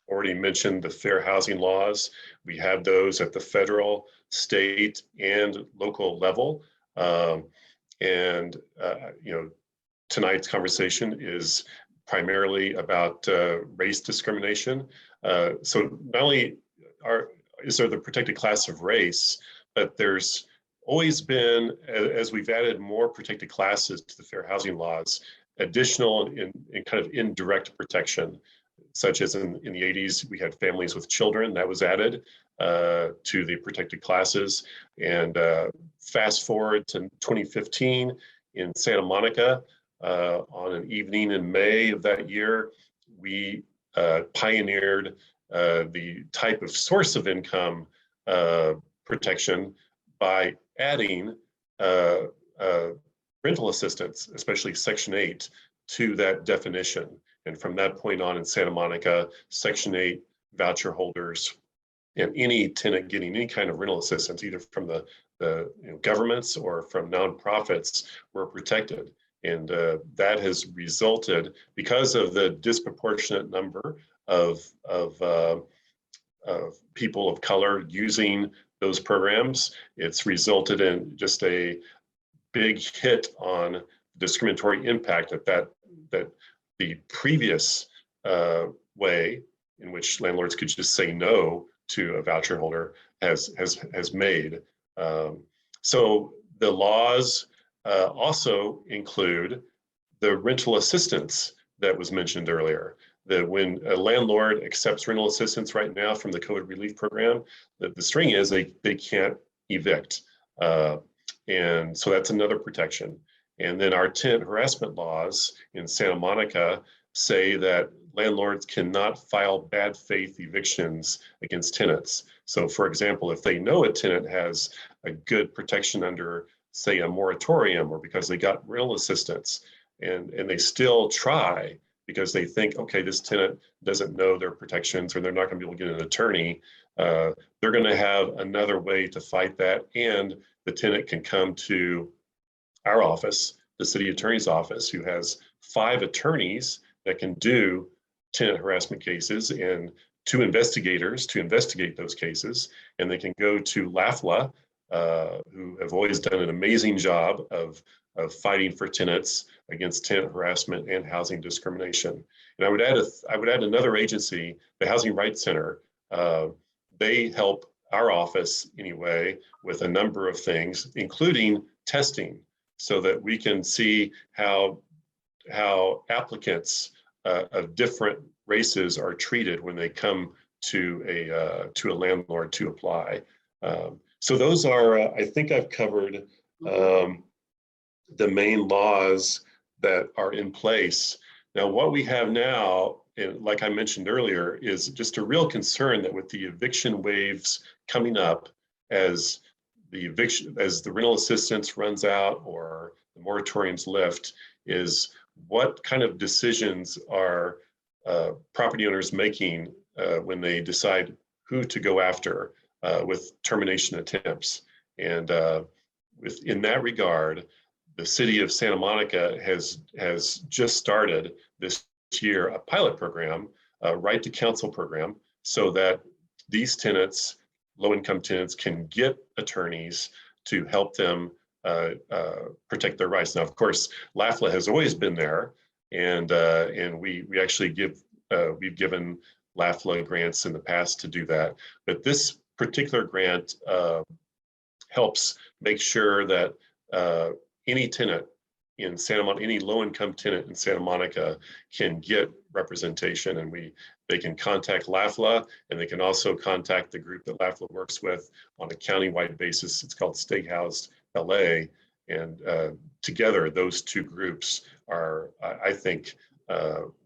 already mentioned the fair housing laws. We have those at the federal, state, and local level. Tonight's conversation is primarily about race discrimination. So not only is there the protected class of race, but there's always been, as we've added more protected classes to the fair housing laws, additional and kind of indirect protection, such as in the 80s, we had families with children that was added to the protected classes. And fast forward to 2015 in Santa Monica, on an evening in May of that year, we pioneered the type of source of income protection by adding rental assistance, especially Section 8, to that definition. And from that point on in Santa Monica, Section 8 voucher holders and any tenant getting any kind of rental assistance, either from the governments or from nonprofits, were protected. And that has resulted, because of the disproportionate number of people of color using those programs, it's resulted in just a big hit on discriminatory impact that the previous way in which landlords could just say no to a voucher holder has made. So the laws also include the rental assistance that was mentioned earlier. That when a landlord accepts rental assistance right now from the COVID relief program, the string is they can't evict. And so that's another protection. And then our tenant harassment laws in Santa Monica say that landlords cannot file bad faith evictions against tenants. So for example, if they know a tenant has a good protection under, say, a moratorium, or because they got rental assistance, and they still try because they think, okay, this tenant doesn't know their protections, or they're not going to be able to get an attorney, they're going to have another way to fight that. And the tenant can come to our office, the city attorney's office, who has 5 attorneys that can do tenant harassment cases, and 2 investigators to investigate those cases. And they can go to LAFLA, who have always done an amazing job of fighting for tenants against tenant harassment and housing discrimination. And I would add another agency, the Housing Rights Center. They help our office anyway with a number of things, including testing, so that we can see how applicants of different races are treated when they come to a landlord to apply. So those are, I think I've covered the main laws that are in place. Now, what we have now, and like I mentioned earlier, is just a real concern that with the eviction waves coming up, as the rental assistance runs out or the moratoriums lift, is what kind of decisions are property owners making when they decide who to go after with termination attempts. And in that regard, the city of Santa Monica has just started this year a pilot program, a right to counsel program, so that these tenants, low-income tenants, can get attorneys to help them protect their rights. Now, of course, LAFLA has always been there, and we actually we've given LAFLA grants in the past to do that. But this particular grant helps make sure that any tenant in Santa Monica, any low-income tenant in Santa Monica can get representation, and they can contact LAFLA, and they can also contact the group that LAFLA works with on a countywide basis. It's called Stay Housed LA, and together those two groups are, I think,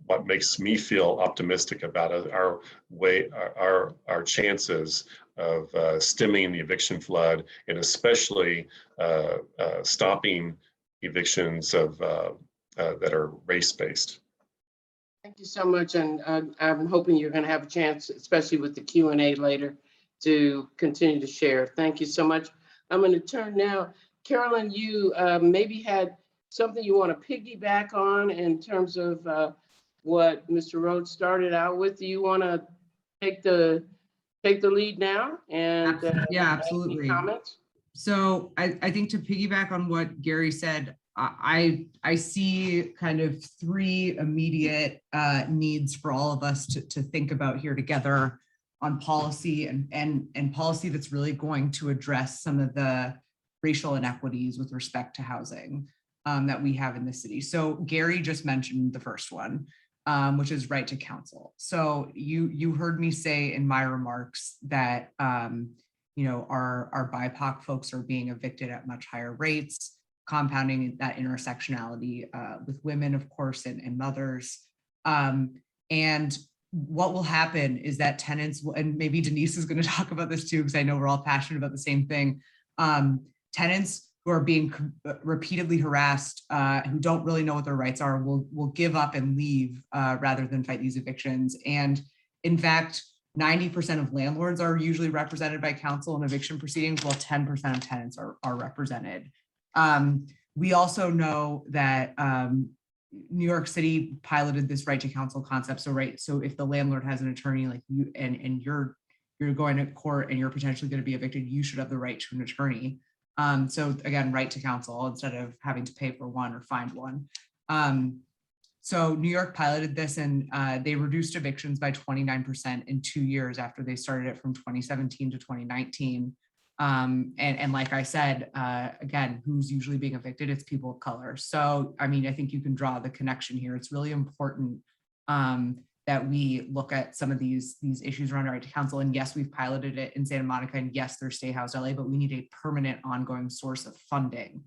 what makes me feel optimistic about our chances of stemming the eviction flood, and especially stopping evictions that are race-based. Thank you so much, and I'm hoping you're going to have a chance, especially with the Q&A later, to continue to share. Thank you so much. I'm going to turn now. Carolyn, you maybe had something you want to piggyback on in terms of what Mr. Rhodes started out with. Do you want to take the lead now? And yeah, absolutely. Comments? So I think to piggyback on what Gary said, I see kind of three immediate needs for all of us to think about here together on policy and policy that's really going to address some of the racial inequities with respect to housing that we have in the city. So Gary just mentioned the first one, which is right to counsel. So you heard me say in my remarks that you know, our BIPOC folks are being evicted at much higher rates, compounding that intersectionality with women, of course, and mothers. And what will happen is that tenants, and maybe Denise is going to talk about this too, because I know we're all passionate about the same thing. Tenants who are being repeatedly harassed, who don't really know what their rights are, will give up and leave rather than fight these evictions. And in fact, 90% of landlords are usually represented by counsel in eviction proceedings, while 10% of tenants are represented. We also know that New York City piloted this right to counsel concept. So if the landlord has an attorney like you and you're going to court and you're potentially going to be evicted, you should have the right to an attorney. So again, right to counsel instead of having to pay for one or find one. So New York piloted this, and they reduced evictions by 29% in 2 years after they started it from 2017 to 2019. And like I said, again, who's usually being evicted? It's people of color. So, I mean, I think you can draw the connection here. It's really important that we look at some of these issues around right to counsel. And yes, we've piloted it in Santa Monica, and yes, there's Stay Housed LA, but we need a permanent ongoing source of funding.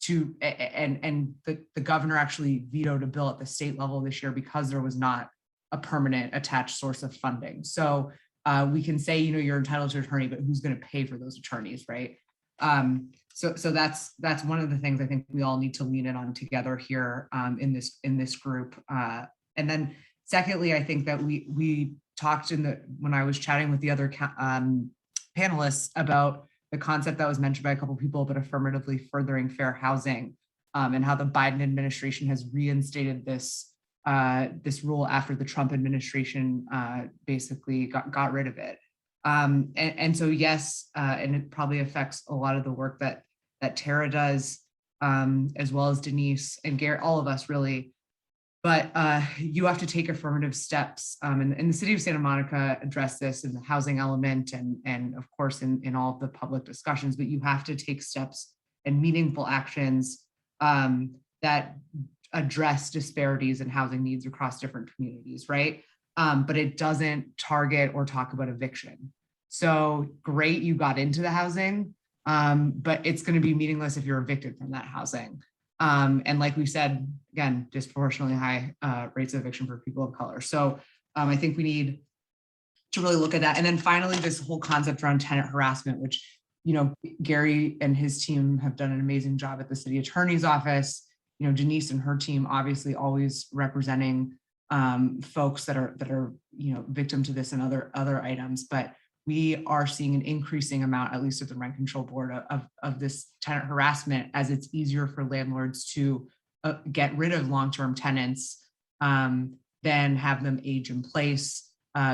The governor actually vetoed a bill at the state level this year because there was not a permanent attached source of funding. So we can say, you know, you're entitled to an attorney, but who's going to pay for those attorneys, right? So that's one of the things I think we all need to lean in on together here in this group. And then secondly, I think that we talked when I was chatting with the other panelists about the concept that was mentioned by a couple of people, but affirmatively furthering fair housing, and how the Biden administration has reinstated this rule after the Trump administration basically got rid of it. And so yes, and it probably affects a lot of the work that Tara does, as well as Denise and Garrett, all of us really. But you have to take affirmative steps. And the city of Santa Monica addressed this in the housing element and of course in all of the public discussions, but you have to take steps and meaningful actions that address disparities in housing needs across different communities, right? But it doesn't target or talk about eviction. So great, you got into the housing, but it's going to be meaningless if you're evicted from that housing. And like we said, again, disproportionately high rates of eviction for people of color. So I think we need to really look at that. And then finally, this whole concept around tenant harassment, which, you know, Gary and his team have done an amazing job at the city attorney's office. You know, Denise and her team obviously always representing folks that are victim to this and other items, but we are seeing an increasing amount, at least at the Rent Control Board, of this tenant harassment, as it's easier for landlords to get rid of long-term tenants than have them age in place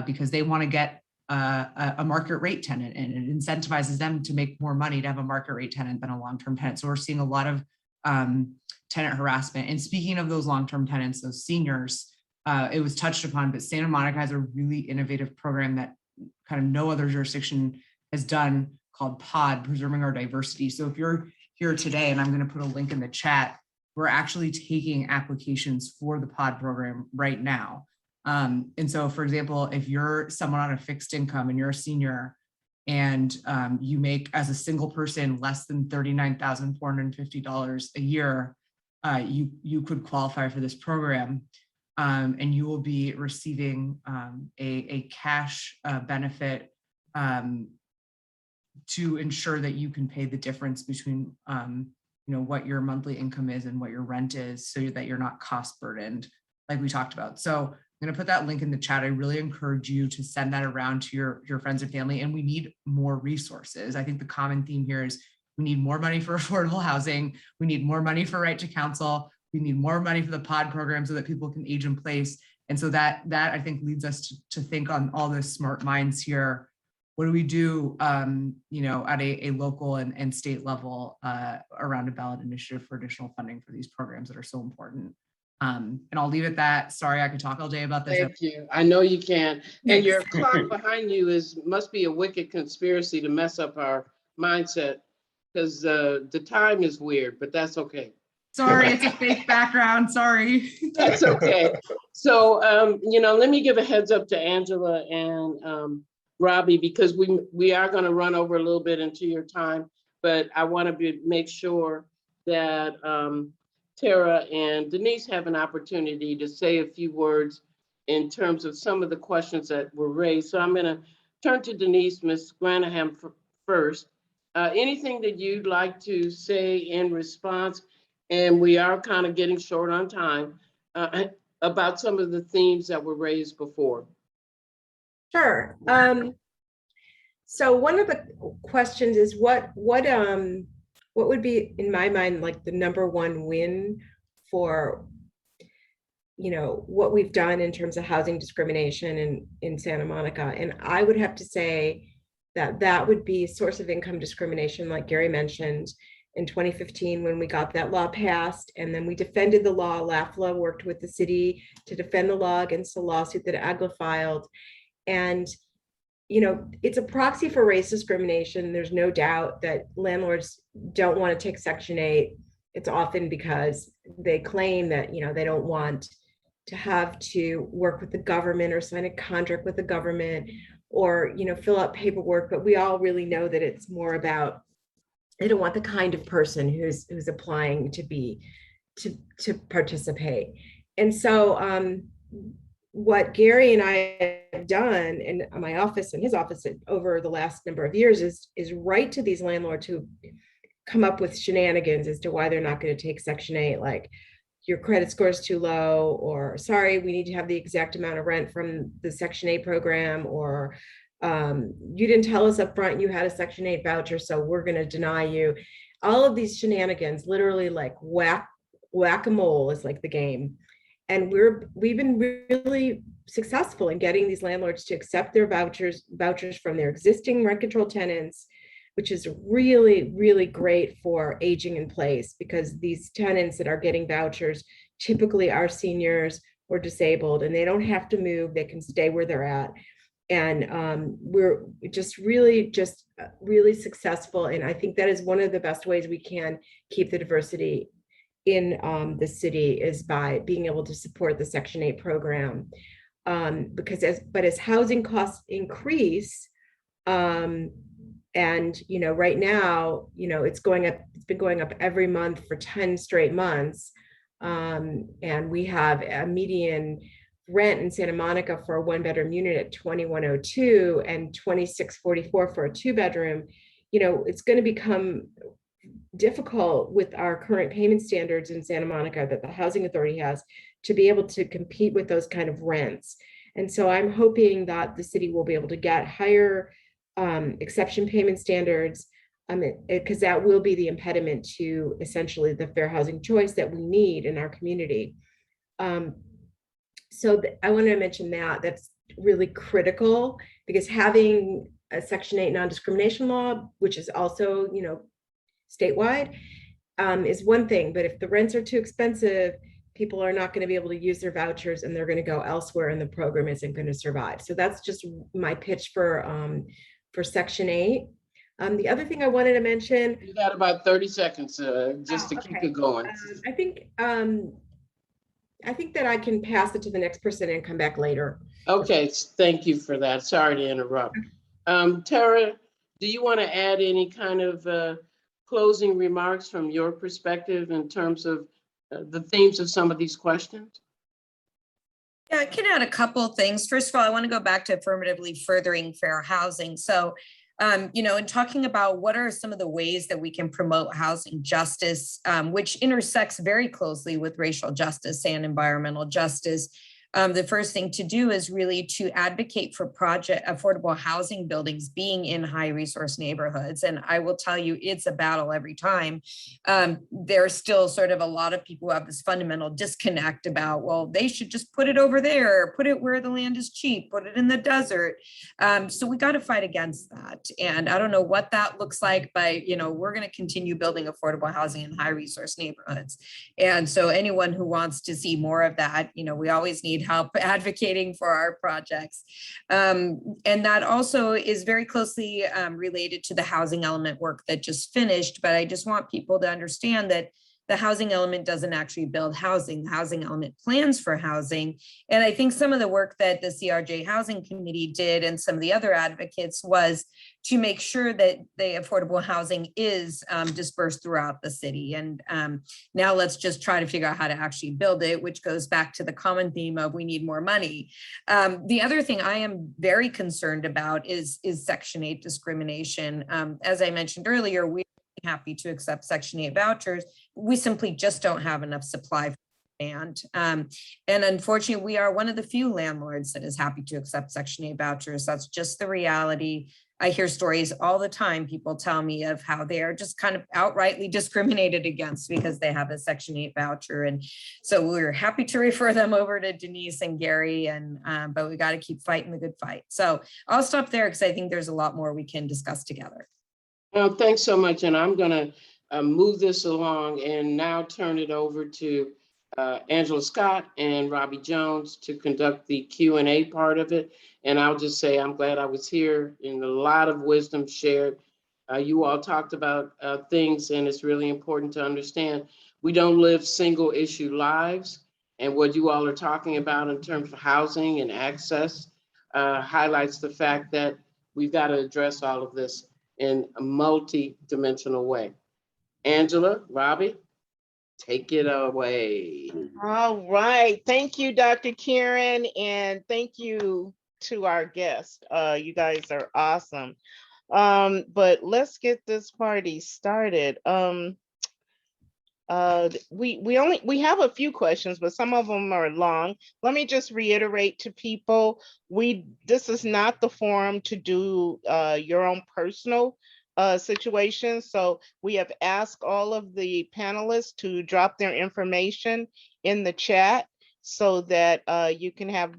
because they want to get a market rate tenant, and it incentivizes them to make more money to have a market rate tenant than a long-term tenant. So we're seeing a lot of tenant harassment. And speaking of those long-term tenants, those seniors, it was touched upon, but Santa Monica has a really innovative program that kind of no other jurisdiction has done, called POD, Preserving Our Diversity. So if you're here today, and I'm going to put a link in the chat, we're actually taking applications for the POD program right now. And so, for example, if you're someone on a fixed income and you're a senior and you make, as a single person, less than $39,450 a year, you could qualify for this program. And you will be receiving a cash benefit to ensure that you can pay the difference between what your monthly income is and what your rent is, so that you're not cost burdened, like we talked about. So I'm going to put that link in the chat. I really encourage you to send that around to your friends and family. And we need more resources. I think the common theme here is we need more money for affordable housing. We need more money for right to counsel. We need more money for the POD program so that people can age in place. And so that I think leads us to think on all the smart minds here. What do we do, at a local and state level around a ballot initiative for additional funding for these programs that are so important? And I'll leave it at that. Sorry, I could talk all day about this. Thank you. I know you can. And your clock behind you must be a wicked conspiracy to mess up our mindset, because the time is weird, but that's okay. Sorry, it's a fake background. Sorry. That's okay. So, let me give a heads up to Angela and Robbie, because we are going to run over a little bit into your time, but I want to make sure that Tara and Denise have an opportunity to say a few words in terms of some of the questions that were raised. So I'm going to turn to Denise, Ms. Granahan first. Anything that you'd like to say in response, and we are kind of getting short on time, about some of the themes that were raised before. Sure. So one of the questions is what would be, in my mind, like the #1 win for, what we've done in terms of housing discrimination in Santa Monica. And I would have to say that would be source of income discrimination, like Gary mentioned, in 2015 when we got that law passed, and then we defended the law. LAFLA worked with the city to defend the law against the lawsuit that AGLA filed. And it's a proxy for race discrimination. There's no doubt that landlords don't want to take Section 8. It's often because they claim that, they don't want to have to work with the government or sign a contract with the government or, fill out paperwork. But we all really know that it's more about, they don't want the kind of person who's applying to participate. And so what Gary and I have done in my office and his office over the last number of years is write to these landlords who come up with shenanigans as to why they're not going to take Section 8, like your credit score is too low, or sorry, we need to have the exact amount of rent from the Section 8 program, or you didn't tell us up front you had a Section 8 voucher, so we're going to deny you. All of these shenanigans, literally like whack-a-mole is like the game. And we've been really successful in getting these landlords to accept their vouchers from their existing rent control tenants, which is really, really great for aging in place, because these tenants that are getting vouchers typically are seniors or disabled, and they don't have to move. They can stay where they're at. And we're just really successful. And I think that is one of the best ways we can keep the diversity in the city, is by being able to support the Section 8 program. Because as housing costs increase, and right now, it's going up, it's been going up every month for 10 straight months. And we have a median rent in Santa Monica for a 1-bedroom unit at $2,102 and $2,644 for a 2-bedroom. It's going to become difficult with our current payment standards in Santa Monica that the Housing Authority has to be able to compete with those kind of rents. And so I'm hoping that the city will be able to get higher exception payment standards, because that will be the impediment to essentially the fair housing choice that we need in our community. So I wanted to mention that that's really critical, because having a Section 8 non-discrimination law, which is also, you know, statewide, is one thing, but if the rents are too expensive, people are not going to be able to use their vouchers and they're going to go elsewhere and the program isn't going to survive. So that's just my pitch for Section 8. The other thing I wanted to mention. You got about 30 seconds just to keep it going. I think that I can pass it to the next person and come back later. Okay, thank you for that. Sorry to interrupt. Tara, do you want to add any kind of closing remarks from your perspective in terms of the themes of some of these questions? Yeah, I can add a couple of things. First of all, I want to go back to affirmatively furthering fair housing. So, you know, in talking about what are some of the ways that we can promote housing justice, which intersects very closely with racial justice and environmental justice. The first thing to do is really to advocate for affordable housing buildings being in high resource neighborhoods. And I will tell you, it's a battle every time. There's still sort of a lot of people who have this fundamental disconnect about, well, they should just put it over there, put it where the land is cheap, put it in the desert. So we got to fight against that. And I don't know what that looks like, but, you know, we're going to continue building affordable housing in high resource neighborhoods. And so anyone who wants to see more of that, you know, we always need help advocating for our projects. And that also is very closely related to the housing element work that just finished. But I just want people to understand that the housing element doesn't actually build housing. The housing element plans for housing. And I think some of the work that the CRJ Housing Committee did and some of the other advocates was to make sure that the affordable housing is dispersed throughout the city. And now let's just try to figure out how to actually build it, which goes back to the common theme of we need more money. The other thing I am very concerned about is Section 8 discrimination. As I mentioned earlier, we're happy to accept Section 8 vouchers. We simply just don't have enough supply for demand. And unfortunately, we are one of the few landlords that is happy to accept Section 8 vouchers. That's just the reality. I hear stories all the time. People tell me of how they are just kind of outrightly discriminated against because they have a Section 8 voucher. And so we're happy to refer them over to Denise and Gary, and but we got to keep fighting the good fight. So I'll stop there because I think there's a lot more we can discuss together. Well, thanks so much. And I'm going to move this along and now turn it over to Angela Scott and Robbie Jones to conduct the Q&A part of it. And I'll just say I'm glad I was here and a lot of wisdom shared. You all talked about things, and it's really important to understand we don't live single issue lives. And what you all are talking about in terms of housing and access highlights the fact that we've got to address all of this in a multi-dimensional way. Angela, Robbie, take it away. All right. Thank you, Dr. Karen, and thank you to our guests. You guys are awesome. But let's get this party started. We have a few questions, but some of them are long. Let me just reiterate to people, this is not the forum to do your own personal situation. So we have asked all of the panelists to drop their information in the chat so that you can have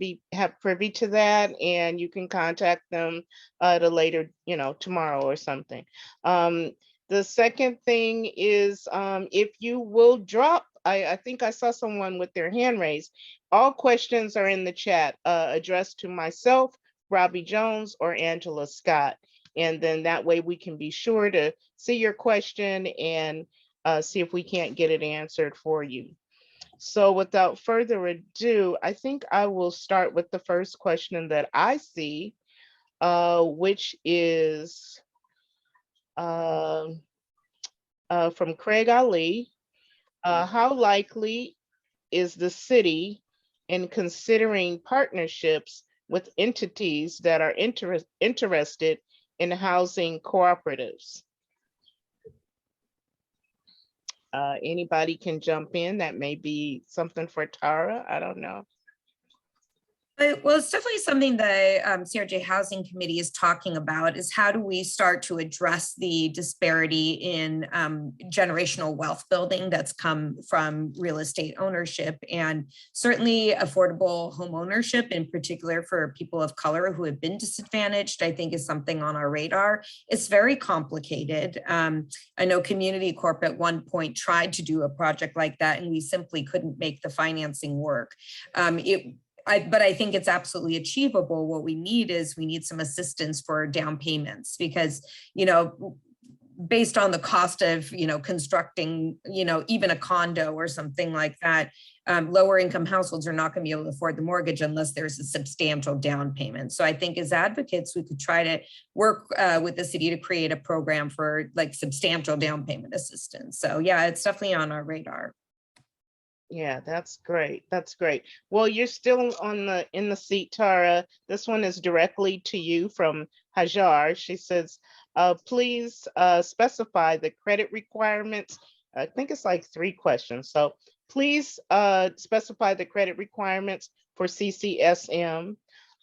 privy to that, and you can contact them at a later, tomorrow or something. The second thing is, if you will drop, I think I saw someone with their hand raised. All questions are in the chat addressed to myself, Robbie Jones, or Angela Scott. And then that way we can be sure to see your question and see if we can't get it answered for you. So without further ado, I think I will start with the first question that I see, which is from Craig Ali. How likely is the city in considering partnerships with entities that are interested in housing cooperatives? Anybody can jump in. That may be something for Tara. I don't know. Well, it's definitely something the CRJ Housing Committee is talking about, is how do we start to address the disparity in generational wealth building that's come from real estate ownership, and certainly affordable home ownership, in particular for people of color who have been disadvantaged, I think is something on our radar. It's very complicated. I know Community Corp at one point tried to do a project like that, and we simply couldn't make the financing work. But I think it's absolutely achievable. What we need some assistance for down payments, because, based on the cost of, constructing, even a condo or something like that, lower income households are not going to be able to afford the mortgage unless there's a substantial down payment. So I think as advocates, we could try to work with the city to create a program for like substantial down payment assistance. So yeah, it's definitely on our radar. Yeah, that's great. That's great. Well, you're still in the seat, Tara. This one is directly to you from Hajar. She says, please specify the credit requirements. I think it's like 3 questions. So please specify the credit requirements for CCSM.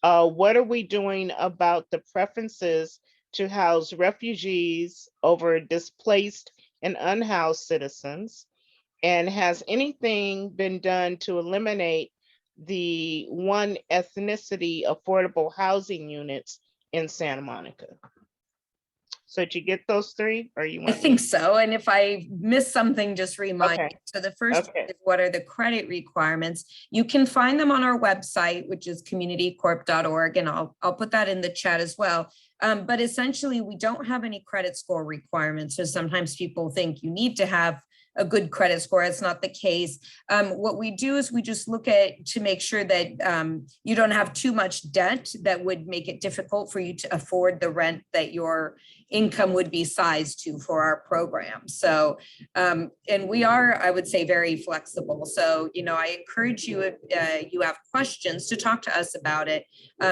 What are we doing about the preferences to house refugees over displaced and unhoused citizens? And has anything been done to eliminate the one ethnicity affordable housing units in Santa Monica? So did you get those 3, or you want? I think so. And if I miss something, just remind me. So the first is, what are the credit requirements? You can find them on our website, which is communitycorp.org, and I'll put that in the chat as well. But essentially, we don't have any credit score requirements. So sometimes people think you need to have a good credit score. It's not the case. What we do is we just look at to make sure that you don't have too much debt that would make it difficult for you to afford the rent that your income would be sized to for our program. So, and we are, I would say, very flexible. So, I encourage you, if you have questions, to talk to us about it.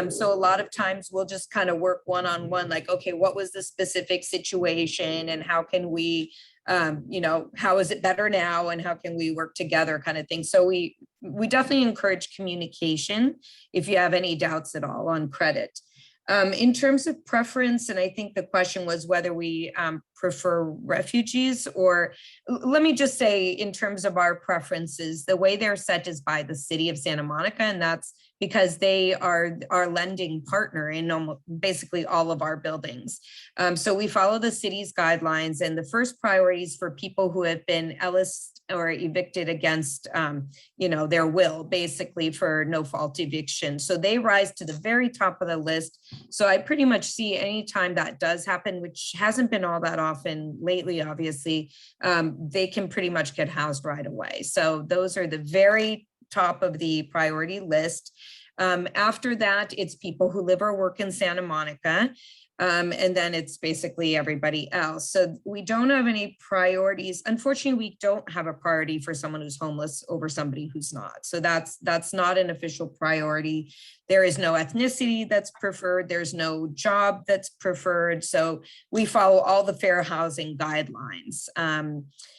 So a lot of times we'll just kind of work one-on-one, like, okay, what was the specific situation and how can we, how is it better now and how can we work together, kind of thing. So we definitely encourage communication if you have any doubts at all on credit. In terms of preference, and I think the question was whether we prefer refugees, or let me just say, in terms of our preferences, the way they're set is by the city of Santa Monica, and that's because they are our lending partner in basically all of our buildings. So we follow the city's guidelines, and the first priorities for people who have been Ellis or evicted against, their will, basically for no fault eviction. So they rise to the very top of the list. So I pretty much see anytime that does happen, which hasn't been all that often lately, obviously, they can pretty much get housed right away. So those are the very top of the priority list. After that, it's people who live or work in Santa Monica. And then it's basically everybody else. So we don't have any priorities. Unfortunately, we don't have a priority for someone who's homeless over somebody who's not. So that's not an official priority. There is no ethnicity that's preferred. There's no job that's preferred. So we follow all the fair housing guidelines.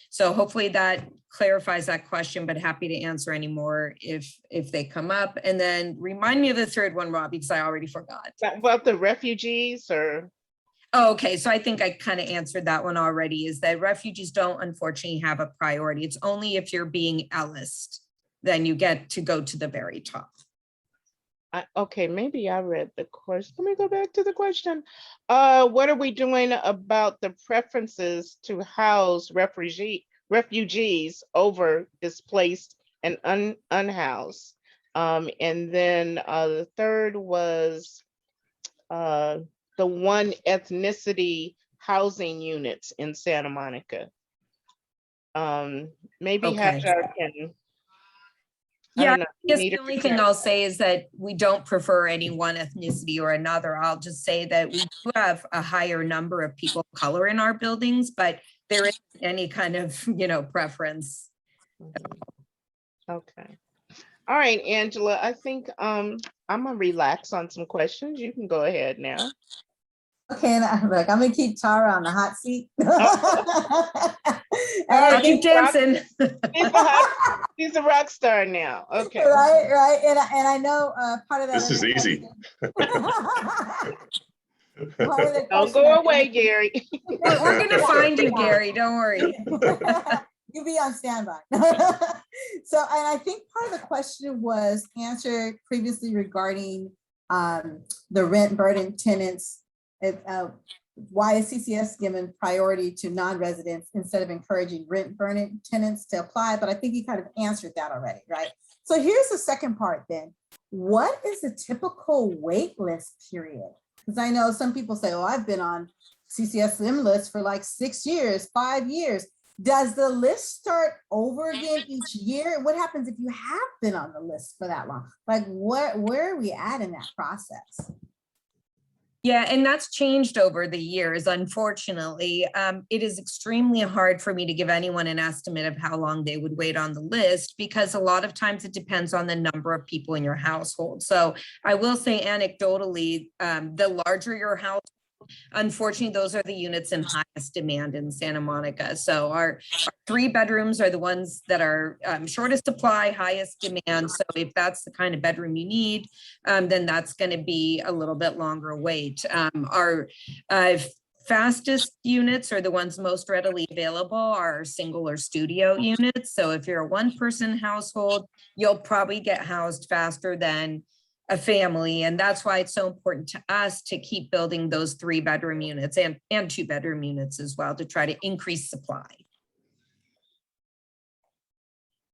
So hopefully that clarifies that question, but happy to answer any more if they come up. And then remind me of the third one, Rob, because I already forgot. About the refugees, or? Oh, okay, so I think I kind of answered that one already, is that refugees don't unfortunately have a priority. It's only if you're being Ellised, then you get to go to the very top. Okay, maybe I read the question. Let me go back to the question. What are we doing about the preferences to house refugees over displaced and unhoused? And then the third was the one ethnicity housing units in Santa Monica. Maybe Okay. Hajar can. Yeah, I guess the only thing I'll say is that we don't prefer any one ethnicity or another. I'll just say that we do have a higher number of people of color in our buildings, but there isn't any kind of, preference. Okay. All right, Angela, I think I'm gonna relax on some questions. You can go ahead now. Okay, look, I'm gonna keep Tara on the hot seat. I I'll keep dancing. He's a rock star now. Okay. Right. And I know part of that. This is easy. Don't go away, Gary. We're gonna find you, Gary. Don't worry. You'll be on standby. So, and I think part of the question was answered previously regarding the rent burden tenants. Why is CCS given priority to non-residents instead of encouraging rent burden tenants to apply? But I think you kind of answered that already, right? So here's the second part then. What is the typical wait list period? Because I know some people say, oh, I've been on CCSM list for like 6 years, 5 years. Does the list start over again each year? What happens if you have been on the list for that long? Like where are we at in that process? Yeah, and that's changed over the years, unfortunately. It is extremely hard for me to give anyone an estimate of how long they would wait on the list, because a lot of times it depends on the number of people in your household. So I will say anecdotally, the larger your house, unfortunately, those are the units in highest demand in Santa Monica. So our 3 bedrooms are the ones that are shortest supply, highest demand. So if that's the kind of bedroom you need, then that's going to be a little bit longer wait. Our fastest units are the ones most readily available are single or studio units. So if you're a 1-person household, you'll probably get housed faster than a family. And that's why it's so important to us to keep building those 3-bedroom units and 2-bedroom units as well to try to increase supply.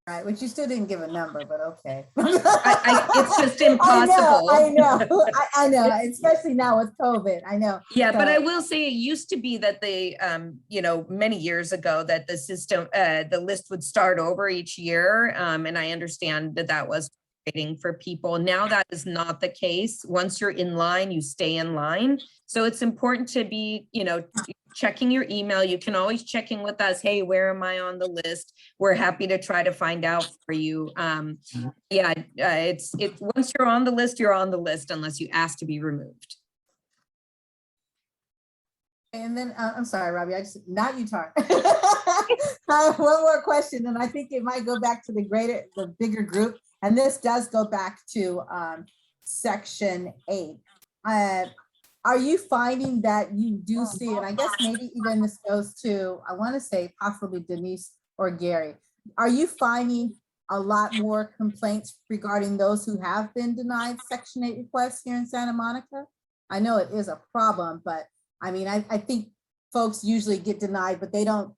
Right, which you still didn't give a number, but okay. It's just impossible. I know, especially now with COVID, I know. Yeah, so, but I will say it used to be that they, many years ago that the system, the list would start over each year. And I understand that that was for people. Now that is not the case. Once you're in line, you stay in line. So it's important to be, checking your email. You can always check in with us. Hey, where am I on the list? We're happy to try to find out for you. It's once you're on the list, you're on the list unless you ask to be removed. And then I'm sorry, Robbie, not you, Tar. I have one more question, and I think it might go back to the bigger group. And this does go back to section 8. Are you finding that you do see, and I guess maybe even this goes to, I want to say possibly Denise or Gary, are you finding a lot more complaints regarding those who have been denied section 8 requests here in Santa Monica? I know it is a problem, but I mean, I think folks usually get denied, but they don't,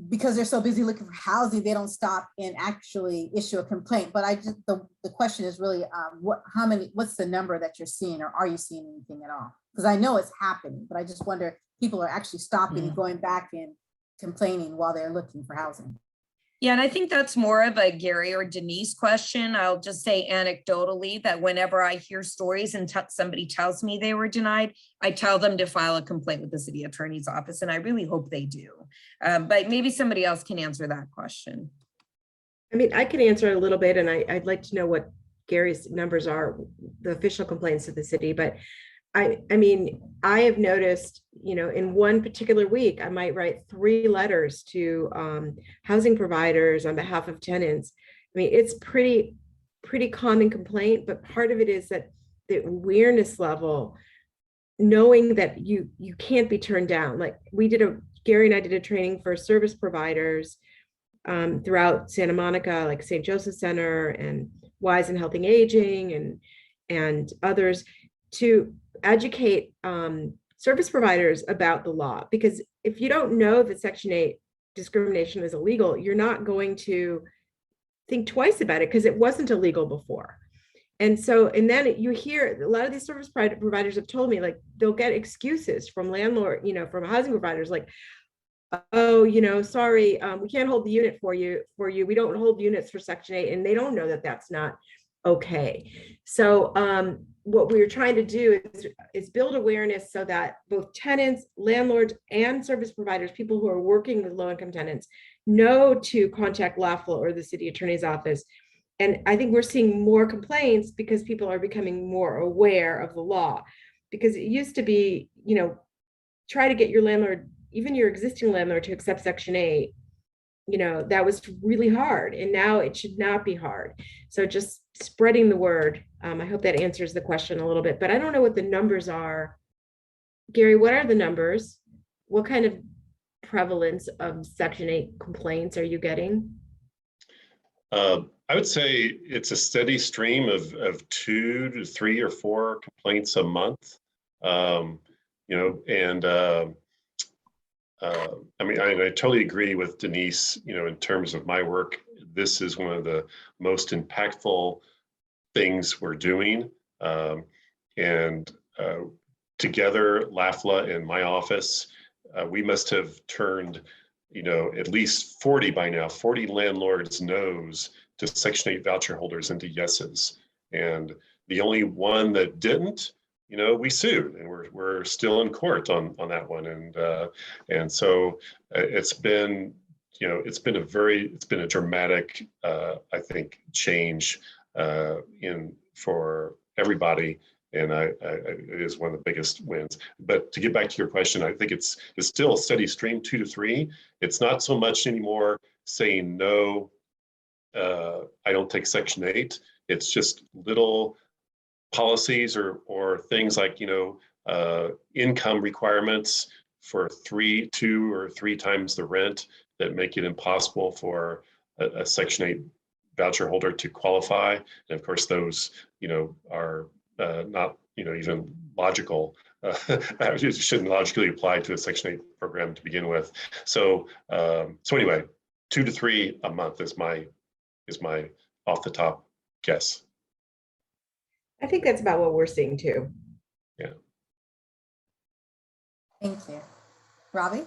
because they're so busy looking for housing, they don't stop and actually issue a complaint. But the question is really, what's the number that you're seeing, or are you seeing anything at all? Because I know it's happening, but I just wonder if people are actually stopping and going back and complaining while they're looking for housing. Yeah, and I think that's more of a Gary or Denise question. I'll just say anecdotally that whenever I hear stories and somebody tells me they were denied, I tell them to file a complaint with the city attorney's office, and I really hope they do. But maybe somebody else can answer that question. I mean, I can answer it a little bit, and I'd like to know what Gary's numbers are, the official complaints to the city. But I mean, I have noticed, in one particular week, I might write 3 letters to housing providers on behalf of tenants. I mean, it's pretty common complaint, but part of it is that the awareness level, knowing that you can't be turned down. Like Gary and I did a training for service providers throughout Santa Monica, like St. Joseph Center and Wise and Healthy Aging and others, to educate service providers about the law. Because if you don't know that Section 8 discrimination is illegal, you're not going to think twice about it because it wasn't illegal before. And then you hear a lot of these service providers have told me, like, they'll get excuses from landlord, from housing providers, like, oh, sorry, we can't hold the unit for you. We don't hold units for Section 8, and they don't know that that's not okay. So what we're trying to do is build awareness so that both tenants, landlords, and service providers, people who are working with low-income tenants, know to contact LAFLA or the city attorney's office. And I think we're seeing more complaints because people are becoming more aware of the law. Because it used to be, try to get your landlord, even your existing landlord, to accept Section 8, that was really hard, and now it should not be hard. So just spreading the word. I hope that answers the question a little bit, but I don't know what the numbers are. Gary, what are the numbers? What kind of prevalence of Section 8 complaints are you getting? I would say it's a steady stream of 2 to 3 or 4 complaints a month. I mean, I totally agree with Denise, in terms of my work. This is one of the most impactful things we're doing. Together, LAFLA and my office, we must have turned, at least 40 by now, 40 landlords' no's to Section 8 voucher holders into yeses. And the only one that didn't, we sued, and we're still in court on that one. And so it's been a dramatic, I think, change for everybody. And it is one of the biggest wins. But to get back to your question, I think it's still a steady stream, 2 to 3. It's not so much anymore saying no, I don't take Section 8. It's just little policies or things like, income requirements for 2 or 3 times the rent that make it impossible for a Section 8 voucher holder to qualify. And of course, those, are not, even logical. It shouldn't logically apply to a Section 8 program to begin with. So anyway, 2 to 3 a month is my off the top guess. I think that's about what we're seeing too. Yeah. Thank you. Robbie?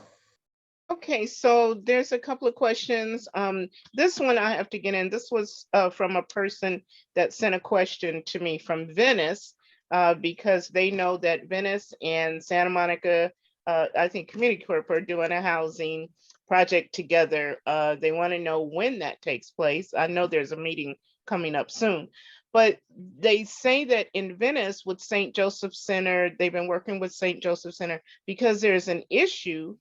Okay, so there's a couple of questions. This one I have to get in. This was from a person that sent a question to me from Venice, because they know that Venice and Santa Monica, I think Community Corp are doing a housing project together. They want to know when that takes place. I know there's a meeting coming up soon, but they say that in Venice with St. Joseph Center, they've been working with St. Joseph Center because there's an issue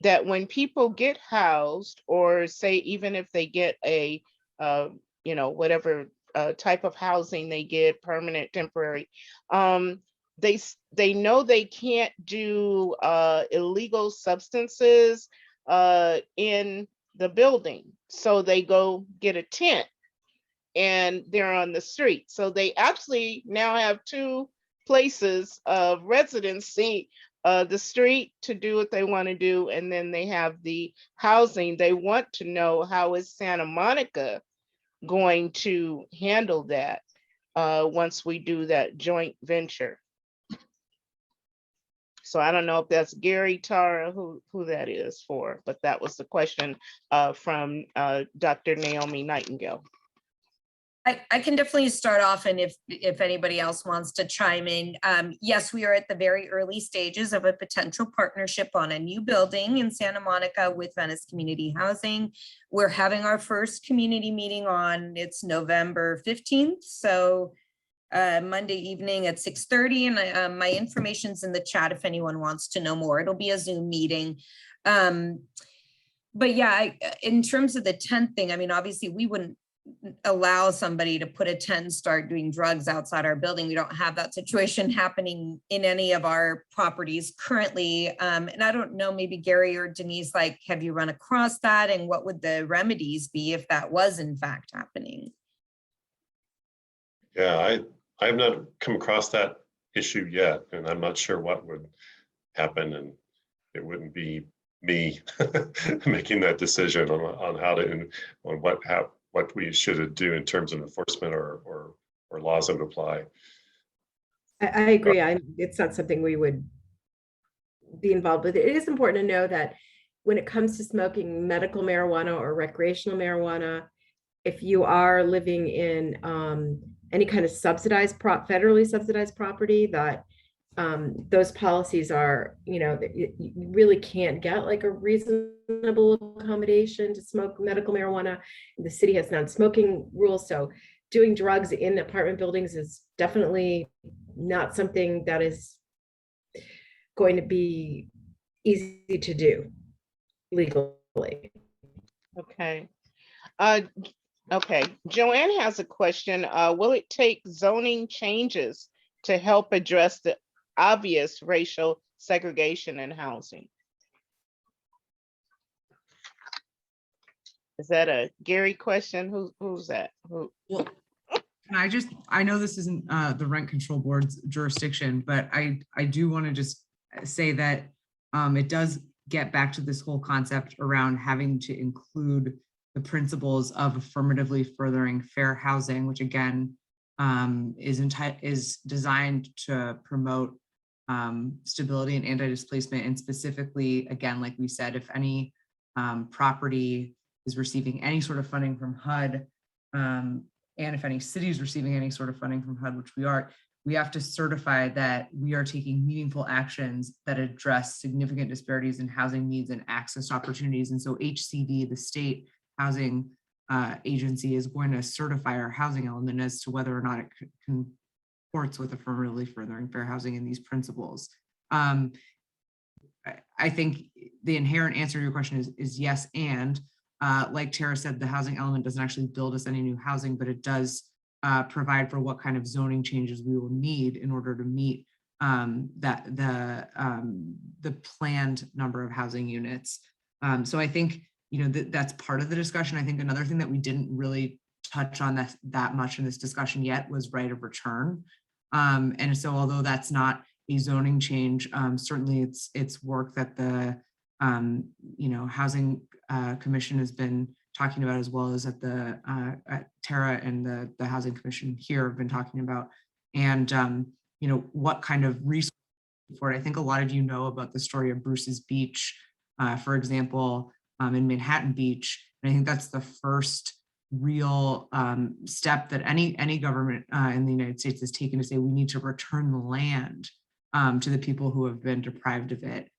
that when people get housed, or say even if they get a whatever type of housing they get, permanent, temporary, they know they can't do illegal substances in the building, so they go get a tent and they're on the street. So they actually now have 2 places of residency, the street to do what they want to do, and then they have the housing. They want to know, how is Santa Monica going to handle that once we do that joint venture? So I don't know if that's Gary, Tara, who that is for, but that was the question from Dr. Naomi Nightingale. I can definitely start off, and if anybody else wants to chime in, yes, we are at the very early stages of a potential partnership on a new building in Santa Monica with Venice Community Housing. We're having our first community meeting it's November 15th, so Monday evening at 6:30, and my information's in the chat if anyone wants to know more. It'll be a Zoom meeting. But yeah, in terms of the tent thing, I mean, obviously we wouldn't allow somebody to put a tent and start doing drugs outside our building. We don't have that situation happening in any of our properties currently. And I don't know, maybe Gary or Denise, like, have you run across that, and what would the remedies be if that was in fact happening? Yeah, I have not come across that issue yet, and I'm not sure what would happen, and it wouldn't be me making that decision on how to, on what we should do in terms of enforcement or laws that would apply. I agree. It's not something we would be involved with. It is important to know that when it comes to smoking medical marijuana or recreational marijuana, if you are living in any kind of federally subsidized property, that those policies are, you really can't get like a reasonable accommodation to smoke medical marijuana. The city has non-smoking rules, so doing drugs in apartment buildings is definitely not something that is going to be easy to do legally. Okay. Okay, Joanne has a question. Will it take zoning changes to help address the obvious racial segregation in housing? Is that a Gary question? Who's that? Who? Well, I know this isn't the rent control board's jurisdiction, but I do want to just say that it does get back to this whole concept around having to include the principles of affirmatively furthering fair housing, which again is designed to promote stability and anti-displacement. And specifically, again, like we said, if any property is receiving any sort of funding from HUD, and if any city is receiving any sort of funding from HUD, which we are, we have to certify that we are taking meaningful actions that address significant disparities in housing needs and access to opportunities. And so HCD, the state housing agency, is going to certify our housing element as to whether or not it comports with affirmatively furthering fair housing in these principles. I think the inherent answer to your question is yes, and like Tara said, the housing element doesn't actually build us any new housing, but it does provide for what kind of zoning changes we will need in order to meet the planned number of housing units. So I think, you know, that's part of the discussion. I think another thing that we didn't really touch on that much in this discussion yet was right of return. And so although that's not a zoning change, certainly it's work that the you know, Housing Commission has been talking about, as well as at the Tara and the Housing Commission here have been talking about. And you know, what kind of resources for it. I think a lot of you know about the story of Bruce's Beach, for example, in Manhattan Beach. And I think that's the first real step that any government in the United States has taken to say we need to return the land to the people who have been deprived of it.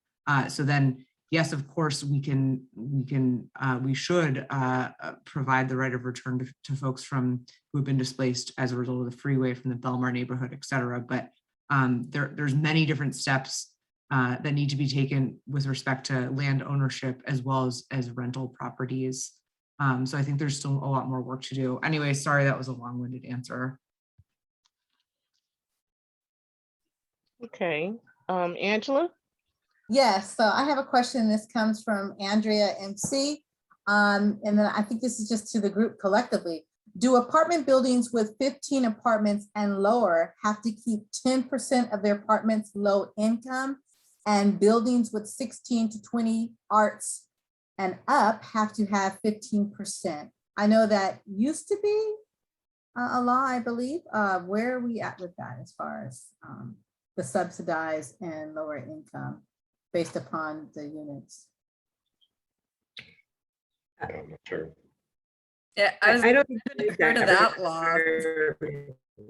So then, yes, of course, we should provide the right of return to folks who have been displaced as a result of the freeway from the Belmar neighborhood, et cetera. But there's many different steps that need to be taken with respect to land ownership as well as rental properties. So I think there's still a lot more work to do. Anyway, sorry, that was a long-winded answer. Okay, Angela? Yes, so I have a question. This comes from Andrea MC. And then I think this is just to the group collectively. Do apartment buildings with 15 apartments and lower have to keep 10% of their apartments low income, and buildings with 16 to 20 arts and up have to have 15%? I know that used to be a law, I believe. Where are we at with that as far as the subsidized and lower income based upon the units? I'm not sure. Yeah, I don't heard of that law.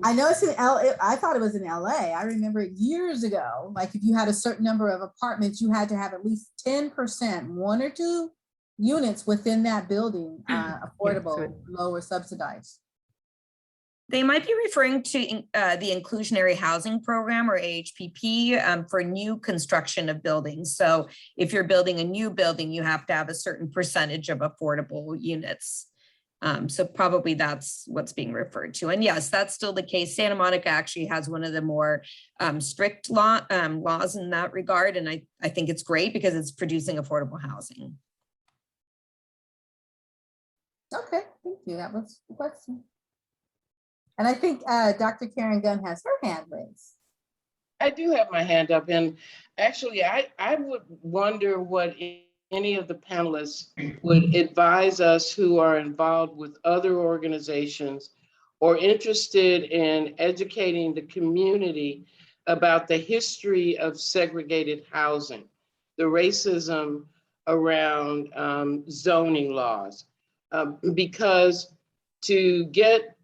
I know it's in LA. I thought it was in LA. I remember years ago, like if you had a certain number of apartments, you had to have at least 10%, 1 or 2 units within that building, affordable, lower subsidized. They might be referring to the Inclusionary Housing Program, or AHPP, for new construction of buildings. So if you're building a new building, you have to have a certain percentage of affordable units. So probably that's what's being referred to. And yes, that's still the case. Santa Monica actually has one of the more strict laws in that regard. And I think it's great because it's producing affordable housing. Okay, thank you. That was the question. And I think Dr. Karen Gunn has her hand raised. I do have my hand up, and actually I would wonder what any of the panelists would advise us who are involved with other organizations or interested in educating the community about the history of segregated housing, the racism around zoning laws, because to get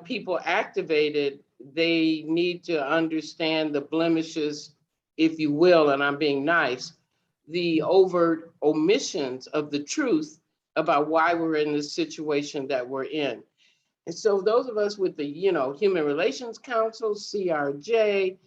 people activated, they need to understand the blemishes, if you will, and I'm being nice, the overt omissions of the truth about why we're in the situation that we're in. And so those of us with the, Human Relations Council, CRJ,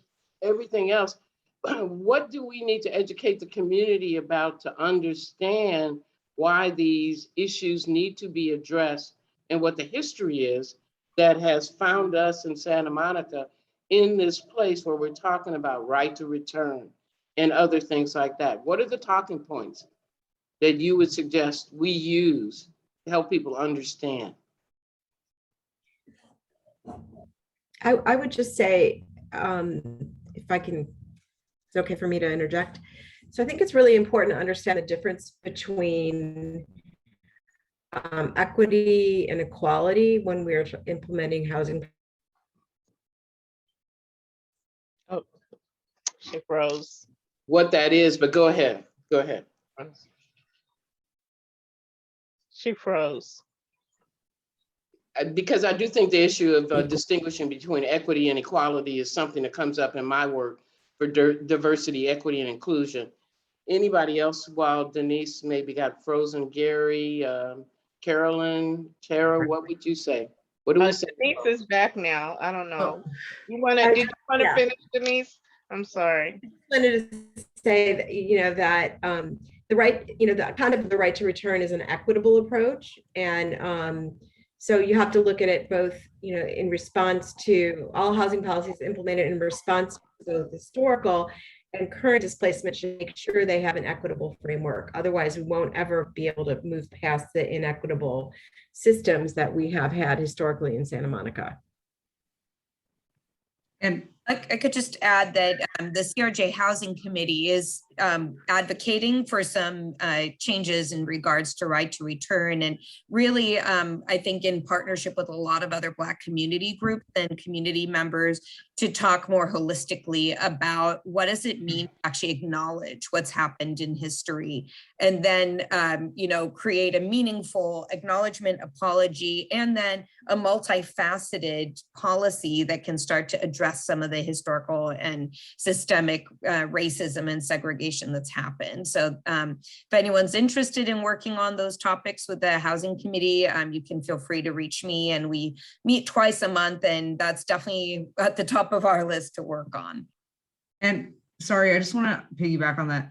everything else, what do we need to educate the community about to understand why these issues need to be addressed and what the history is that has found us in Santa Monica in this place where we're talking about right to return and other things like that. What are the talking points that you would suggest we use to help people understand? I would just say, if I can, it's okay for me to interject. So I think it's really important to understand the difference between equity and equality when we're implementing housing. Oh, she froze. What that is, but go ahead. Go ahead. She froze. Because I do think the issue of distinguishing between equity and equality is something that comes up in my work for diversity, equity, and inclusion. Anybody else while Denise maybe got frozen? Gary, Carolyn, Tara, what would you say? What do we say? Denise is back now. I don't know. Oh. Did you want to Yeah. finish, Denise? I'm sorry. I wanted to say that, that the right, the kind of the right to return is an equitable approach. And so you have to look at it both, in response to all housing policies implemented in response to the historical and current displacement should make sure they have an equitable framework. Otherwise, we won't ever be able to move past the inequitable systems that we have had historically in Santa Monica. And I could just add that the CRJ Housing Committee is advocating for some changes in regards to right to return. And really, I think in partnership with a lot of other Black community groups and community members to talk more holistically about what does it mean to actually acknowledge what's happened in history. And then, create a meaningful acknowledgement, apology, and then a multifaceted policy that can start to address some of the historical and systemic racism and segregation that's happened. So if anyone's interested in working on those topics with the Housing Committee, you can feel free to reach me, and we meet twice a month, and that's definitely at the top of our list to work on. And sorry, I just want to piggyback on that.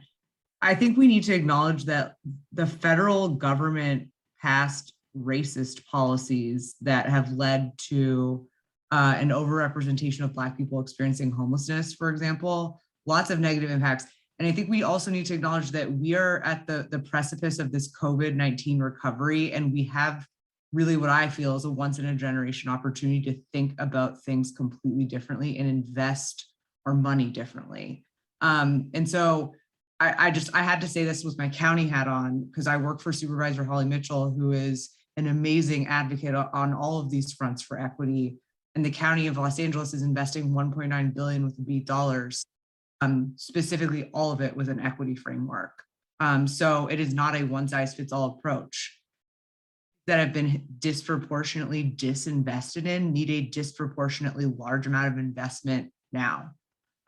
I think we need to acknowledge that the federal government passed racist policies that have led to an overrepresentation of Black people experiencing homelessness, for example, lots of negative impacts. And I think we also need to acknowledge that we are at the precipice of this COVID-19 recovery, and we have really what I feel is a once in a generation opportunity to think about things completely differently and invest our money differently. And so I had to say this with my county hat on, because I work for Supervisor Holly Mitchell, who is an amazing advocate on all of these fronts for equity. And the County of Los Angeles is investing $1.9 billion with B dollars, specifically all of it with an equity framework. So it is not a one size fits all approach. That have been disproportionately disinvested in need a disproportionately large amount of investment now.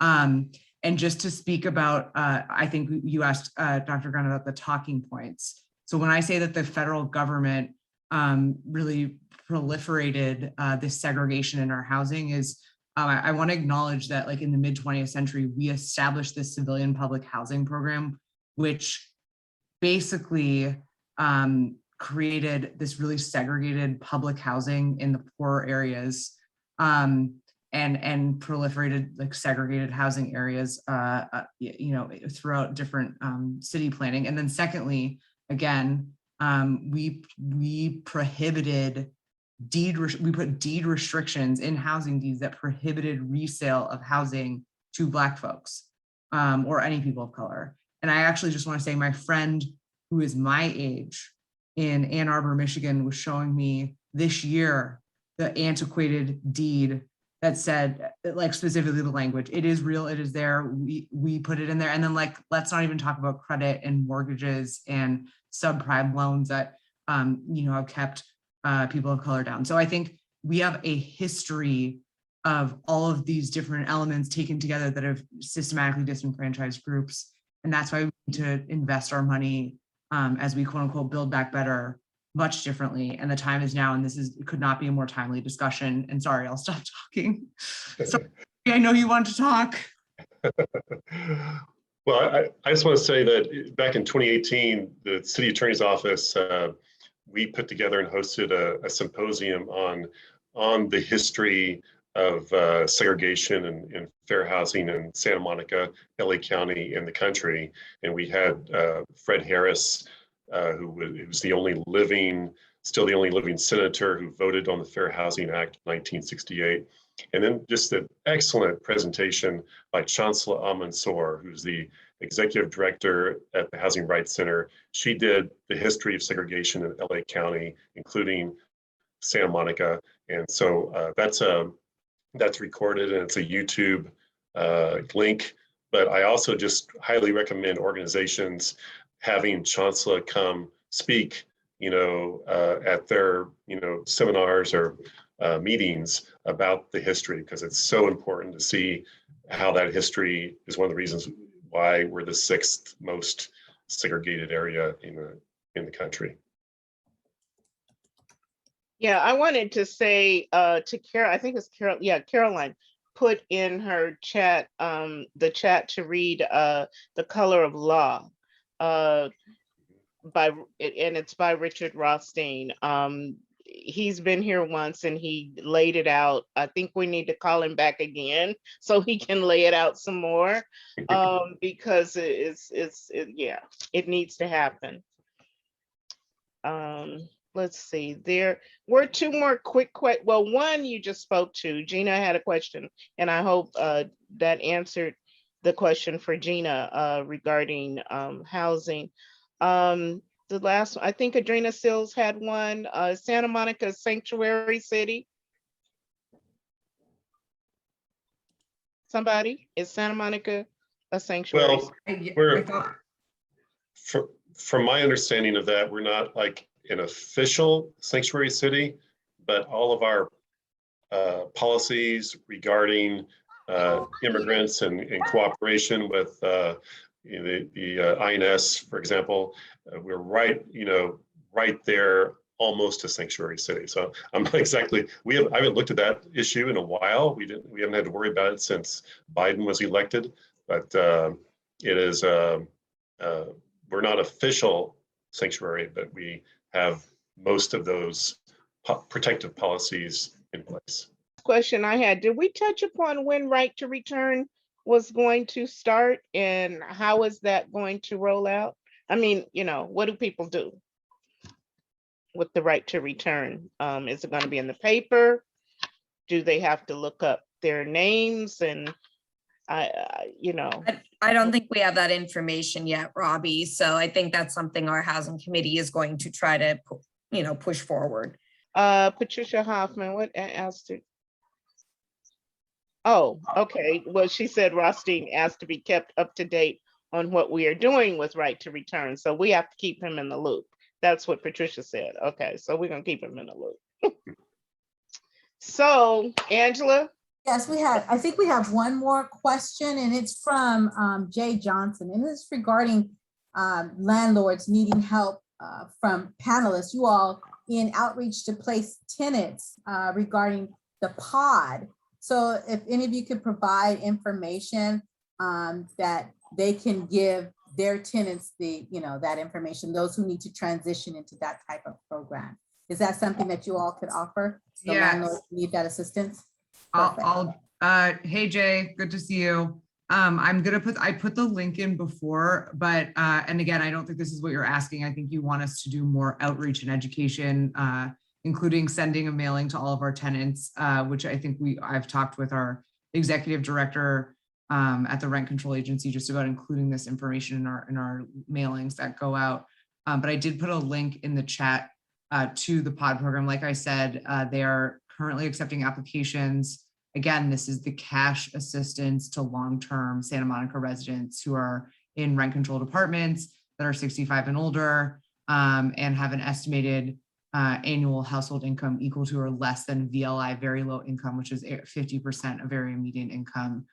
And just to speak about, I think you asked Dr. Gunn about the talking points. So when I say that the federal government really proliferated this segregation in our housing is, I want to acknowledge that like in the mid 20th century, we established this civilian public housing program, which basically created this really segregated public housing in the poor areas and proliferated like segregated housing areas, throughout different city planning. And then secondly, again, we prohibited we put deed restrictions in housing deeds that prohibited resale of housing to Black folks or any people of color. And I actually just want to say my friend who is my age in Ann Arbor, Michigan was showing me this year the antiquated deed that said, like specifically the language, it is real, it is there, we put it in there. And then like, let's not even talk about credit and mortgages and subprime loans that, have kept people of color down. So I think we have a history of all of these different elements taken together that have systematically disenfranchised groups. And that's why we need to invest our money as we quote unquote build back better much differently. And the time is now, and could not be a more timely discussion. And sorry, I'll stop talking. Sorry, I know you want to talk. Well, I just want to say that back in 2018, the city attorney's office, we put together and hosted a symposium on the history of segregation and fair housing in Santa Monica, LA County, and the country. And we had Fred Harris, who was still the only living senator who voted on the Fair Housing Act of 1968. And then just an excellent presentation by Chancellor Al-Mansour, who's the executive director at the Housing Rights Center. She did the history of segregation in LA County, including Santa Monica. And so that's recorded, and it's a YouTube link. But I also just highly recommend organizations having Chancellor come speak, at their, seminars or meetings about the history, because it's so important to see how that history is one of the reasons why we're the 6th most segregated area in the country. Yeah, I wanted to say to Carol, I think it's Carol, yeah, Caroline put in her chat, the chat to read The Color of Law and it's by Richard Rothstein. He's been here once and he laid it out. I think we need to call him back again so he can lay it out some more, because it needs to happen. Let's see, there were 2 more quick questions. Well, one you just spoke to. Gina had a question, and I hope that answered the question for Gina regarding housing. The last one, I think Adrena Sills had one. Santa Monica Sanctuary City. Somebody? Is Santa Monica a sanctuary? Well, from my understanding of that, we're not like an official sanctuary city, but all of our policies regarding immigrants and cooperation with the INS, for example, we're right there, almost a sanctuary city. So I'm not exactly, I haven't looked at that issue in a while. We haven't had to worry about it since Biden was elected, but it is, we're not official sanctuary, but we have most of those protective policies in place. Question I had, did we touch upon when right to return was going to start and how is that going to roll out? I mean, what do people do with the right to return? Is it going to be in the paper? Do they have to look up their names? And I don't think we have that information yet, Robbie. So I think that's something our housing committee is going to try to, push forward. Patricia Hoffman, what asked it? Oh, okay. Well, she said Rothstein asked to be kept up to date on what we are doing with right to return. So we have to keep him in the loop. That's what Patricia said. Okay, so we're gonna keep him in the loop. So, Angela? Yes, I think we have one more question, and it's from Jay Johnson, and it's regarding landlords needing help from panelists, you all, in outreach to place tenants regarding the pod. So if any of you could provide information that they can give their tenants that information, those who need to transition into that type of program. Is that something that you all could offer? So yes. landlords need that assistance? Hey Jay, good to see you. I put the link in before, but and again, I don't think this is what you're asking. I think you want us to do more outreach and education, including sending a mailing to all of our tenants, which I think I've talked with our executive director at the rent control agency just about including this information in our mailings that go out. But I did put a link in the chat to the pod program. Like I said, they are currently accepting applications. Again, this is the cash assistance to long-term Santa Monica residents who are in rent controlled apartments that are 65 and older and have an estimated annual household income equal to or less than VLI, very low income, which is 50% of area median income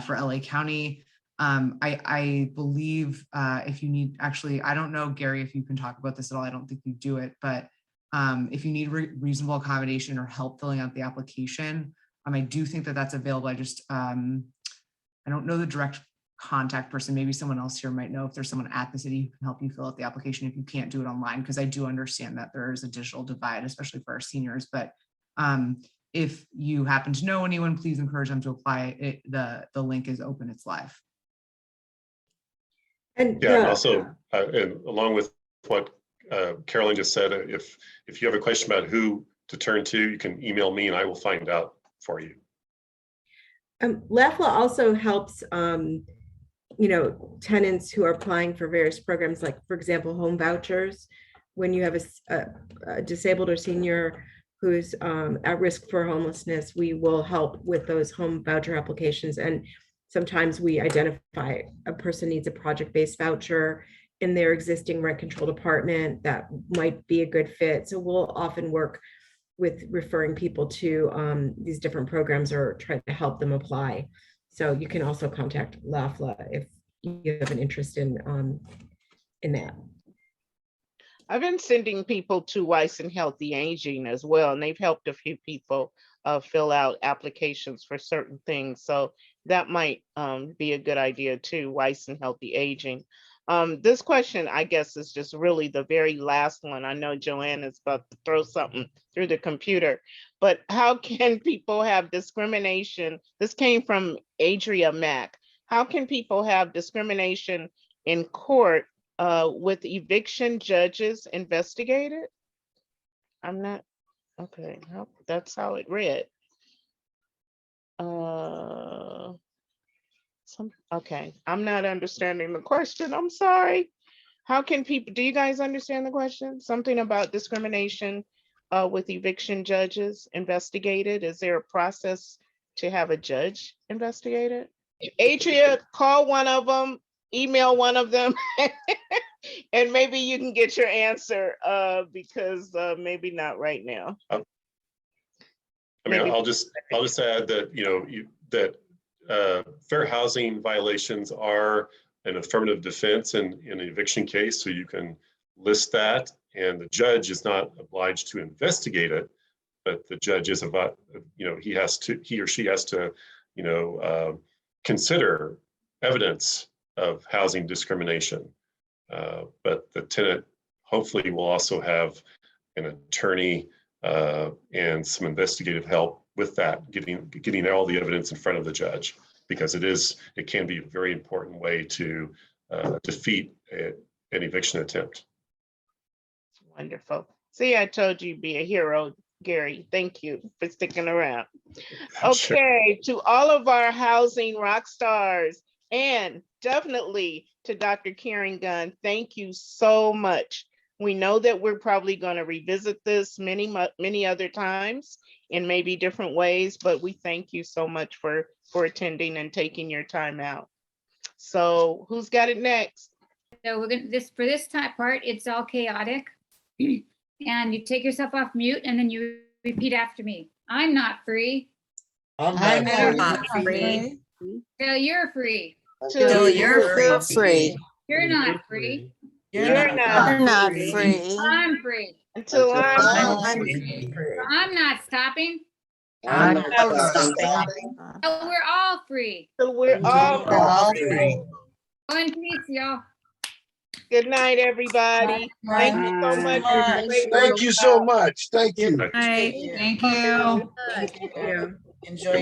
for LA County. I believe if you need, actually, I don't know, Gary, if you can talk about this at all. I don't think you do it, but if you need reasonable accommodation or help filling out the application, I do think that that's available. I just, I don't know the direct contact person. Maybe someone else here might know if there's someone at the city who can help you fill out the application if you can't do it online, because I do understand that there is a digital divide, especially for our seniors. But if you happen to know anyone, please encourage them to apply. The link is open, it's live. And Yeah, and also, and along with what Carolyn just said, if you have a question about who to turn to, you can email me and I will find out for you. LAFLA also helps, tenants who are applying for various programs, like, for example, home vouchers. When you have a disabled or senior who's at risk for homelessness, we will help with those home voucher applications. And sometimes we identify a person needs a project-based voucher in their existing rent-controlled apartment that might be a good fit. So we'll often work with referring people to these different programs or try to help them apply. So you can also contact LAFLA if you have an interest in that. I've been sending people to Weiss and Healthy Aging as well, and they've helped a few people fill out applications for certain things. So that might be a good idea too, Weiss and Healthy Aging. This question, I guess, is just really the very last one. I know Joanne is about to throw something through the computer, but how can people have discrimination? This came from Adria Mack. How can people have discrimination in court with eviction judges investigated? I'm not, okay, that's how it read. Okay, I'm not understanding the question. I'm sorry. How can people, do you guys understand the question? Something about discrimination with eviction judges investigated. Is there a process to have a judge investigated? Adria, call one of them, email one of them, and maybe you can get your answer because maybe not right now. I mean, maybe. I'll just add that, that fair housing violations are an affirmative defense in an eviction case. So you can list that, and the judge is not obliged to investigate it, but the judge is about, he or she has to, consider evidence of housing discrimination. But the tenant hopefully will also have an attorney and some investigative help with that, getting all the evidence in front of the judge, because it can be a very important way to defeat an eviction attempt. Wonderful. See, I told you you'd be a hero, Gary. Thank you for sticking around. Okay, sure. To all of our housing rock stars, and definitely to Dr. Karen Gunn, thank you so much. We know that we're probably going to revisit this many other times in maybe different ways, but we thank you so much for attending and taking your time out. So who's got it next? So we're gonna for this part, it's all chaotic. And you take yourself off mute and then you repeat after me. I'm not free. I'm not free. Till you're free. Till you're free. You're not free. You're not free. I'm free. Until I'm free. I'm not stopping. I'm not stopping. Till we're all free. Till we're all free. Go in peace, y'all. Good night, everybody. Thank you so much. Thank you so much. Thank you. Thank you. Thank you. Enjoy.